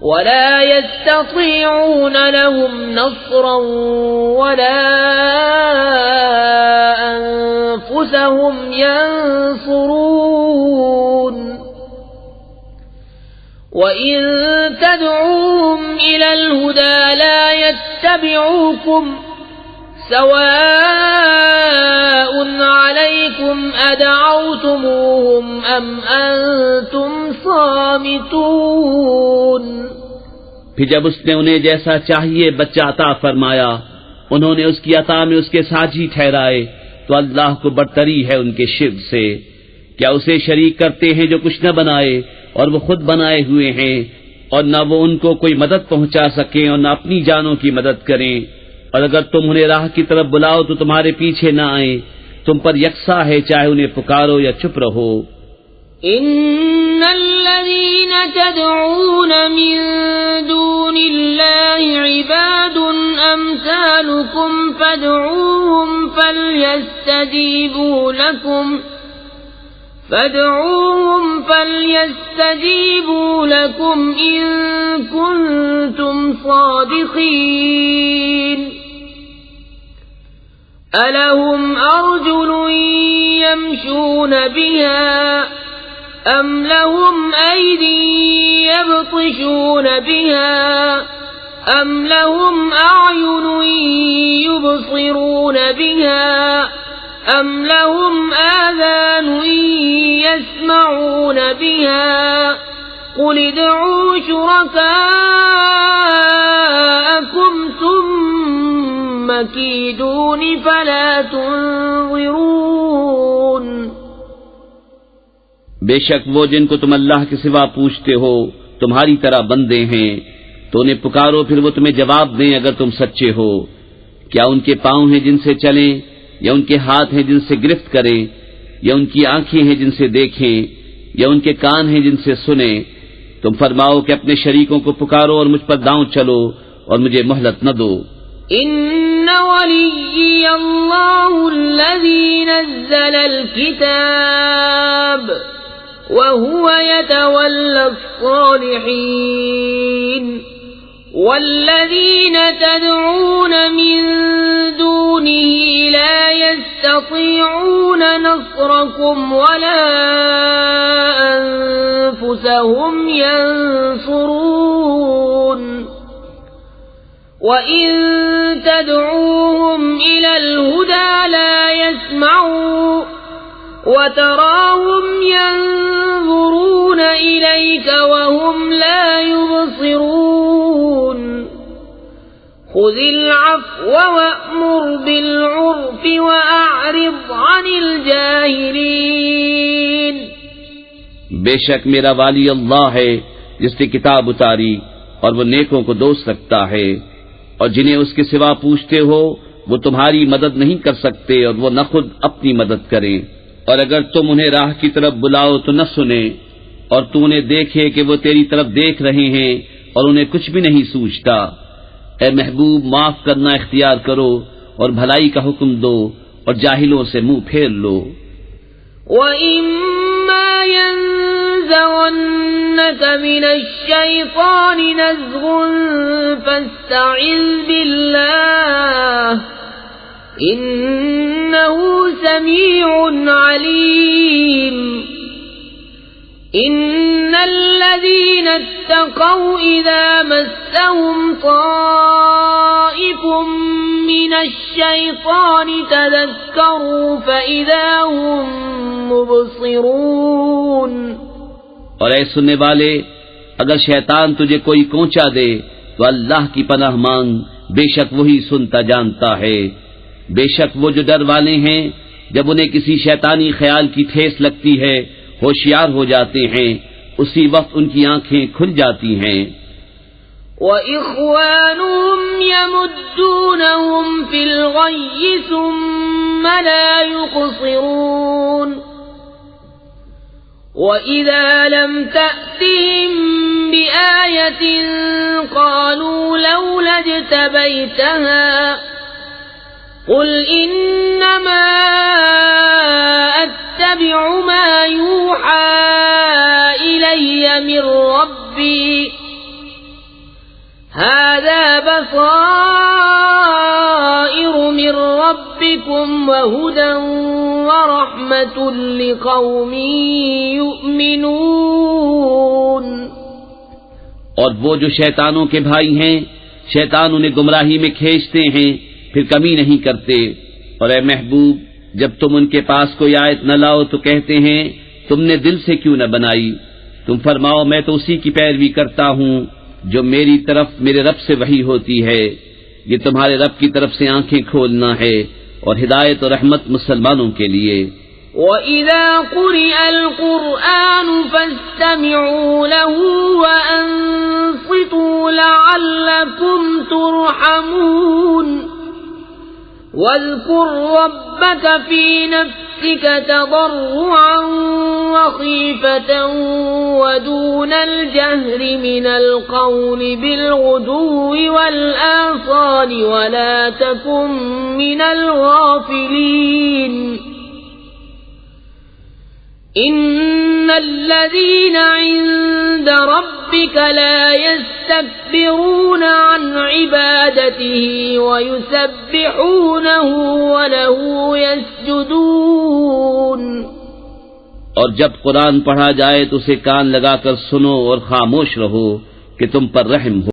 وَلَا يَسْتَطِيعُونَ لَهُمْ نَصْرًا وَلَا أَنفُسَهُمْ يَنصُرُونَ. وَإِن تَدْعُوهُمْ إِلَى الْهُدَى لَا يَتَّبِعُوكُمْ سواء عليكم أدعوتموهم أم أنتم صامتون. پھر جب اس نے انہیں جیسا چاہیے بچہ عطا فرمایا انہوں نے اس کی عطا میں اس کے ساجی ٹھہرائے تو اللہ کو برتری ہے ان کے شرک سے. کیا اسے شریک کرتے ہیں جو کچھ نہ بنائے اور وہ خود بنائے ہوئے ہیں، اور نہ وہ ان کو کوئی مدد پہنچا سکیں اور نہ اپنی جانوں کی مدد کریں. اور اگر تم انہیں راہ کی طرف بلاؤ تو تمہارے پیچھے نہ آئیں. تم پر یکساں ہے چاہے انہیں پکارو یا چپ رہو. ان الذين تدعون من دون الله عباد امثالكم فادعوهم فليستجيبوا لكم إن كنتم صادقين. ألهم أرجل يمشون بها أم لهم أيدي يبطشون بها أم لهم أعين يبصرون بها أم لهم آذان يسمعون بها قل ادعوا شركاءكم ثم كيدون فلا تنظرون. بے شک وہ جن کو تم اللہ کے سوا پوچھتے ہو تمہاری طرح بندے ہیں تو انہیں پکارو پھر وہ تمہیں جواب دیں اگر تم سچے ہو. کیا ان کے پاؤں ہیں جن سے چلیں، یا ان کے ہاتھ ہیں جن سے گرفت کریں، یا ان کی آنکھیں ہیں جن سے دیکھیں، یا ان کے کان ہیں جن سے سنیں؟ تم فرماؤ کہ اپنے شریکوں کو پکارو اور مجھ پر داؤں چلو اور مجھے مہلت نہ دو۔ ان ولی اللہ الذی نزل الکتاب وهو يتولى الصالحین والذین تدعون من دونه لا يستطيعون نصركم ولا أنفسهم ينصرون وإن تدعوهم إلى الهدى لا يسمعوا وتراهم ينظرون إليك وهم لا يبصرون خذ العفو وأمر بالعرف وأعرض عن الجاهلين۔ بے شک میرا والی اللہ ہے جس نے کتاب اتاری اور وہ نیکوں کو دوست رکھتا ہے، اور جنہیں اس کے سوا پوچھتے ہو وہ تمہاری مدد نہیں کر سکتے اور وہ نہ خود اپنی مدد کریں، اور اگر تم انہیں راہ کی طرف بلاؤ تو نہ سنیں، اور تو انہیں دیکھے کہ وہ تیری طرف دیکھ رہے ہیں اور انہیں کچھ بھی نہیں سوچتا۔ اے محبوب معاف کرنا اختیار کرو اور بھلائی کا حکم دو اور جاہلوں سے منہ پھیر لو۔ وَإِمَّا يَنزَغَنَّكَ مِنَ الشَّيْطَانِ نَزْغٌ فَاسْتَعِذْ بِاللَّهِ إِنَّهُ سَمِيعٌ عَلِيمٌ۔ إِنَّ الَّذِينَ اتَّقَوْا إِذَا مَسَّهُمْ طَائِفٌ مِّنَ الشَّيْطَانِ تَذَكَّرُوا فَإِذَا هُمْ مُبْصِرُونَ۔ اور اے سننے والے، اگر شیطان تجھے کوئی کونچا دے تو اللہ کی پناہ مانگ، بے شک وہی سنتا جانتا ہے۔ بے شک وہ جو ڈر والے ہیں جب انہیں کسی شیطانی خیال کی ٹھیس لگتی ہے ہوشیار ہو جاتے ہیں، اسی وقت ان کی آنکھیں کھل جاتی ہیں۔ وَإِخْوَانُهُمْ يَمُدُّونَهُمْ فِي الْغَيِّ ثُمَّ لَا يُقْصِرُونَ وَإِذَا لَمْ تَأْتِهِمْ بِآيَةٍ قَالُوا لَوْلَا اجْتَبَيْتَهَا قُلْ إِنَّمَا أَتَّبِعُ مَا يُوحَى إِلَيَّ مِنْ رَبِّي هَذَا بَصَائِرُ مِنْ رَبِّكُمْ وَهُدًى وَرَحْمَةٌ لِقَوْمٍ يُؤْمِنُونَ۔ اور وہ جو شیطانوں کے بھائی ہیں، شیطان انہیں گمراہی میں کھینچتے ہیں، پھر کمی نہیں کرتے۔ اور اے محبوب، جب تم ان کے پاس کوئی آیت نہ لاؤ تو کہتے ہیں تم نے دل سے کیوں نہ بنائی؟ تم فرماؤ میں تو اسی کی پیروی کرتا ہوں جو میری طرف میرے رب سے وحی ہوتی ہے۔ یہ تمہارے رب کی طرف سے آنکھیں کھولنا ہے اور ہدایت اور رحمت مسلمانوں کے لیے۔ وَإِذَا قُرِئَ الْقُرْآنُ فَاسْتَمِعُوا لَهُ وَأَنصِتُوا لَعَلَّكُمْ تُرْحَمُونَ وَاذْكُرْ رَبَّكَ فِي نَفْسِكَ تَضَرُّعًا وَخِيفَةً وَدُونَ الْجَهْرِ مِنَ الْقَوْلِ بِالْغُدُوِّ وَالْآصَالِ وَلَا تَكُن مِّنَ الْغَافِلِينَ۔ إِنَّ الَّذِينَ عِندَ رَبِّكَ لَا يَسْتَكْبِرُونَ عَنْ عِبَادَتِهِ وَيُسَبِّحُونَهُ وَلَهُ يَسْجُدُونَ۔ اور جب قرآن پڑھا جائے تو اسے کان لگا کر سنو اور خاموش رہو کہ تم پر رحم ہو۔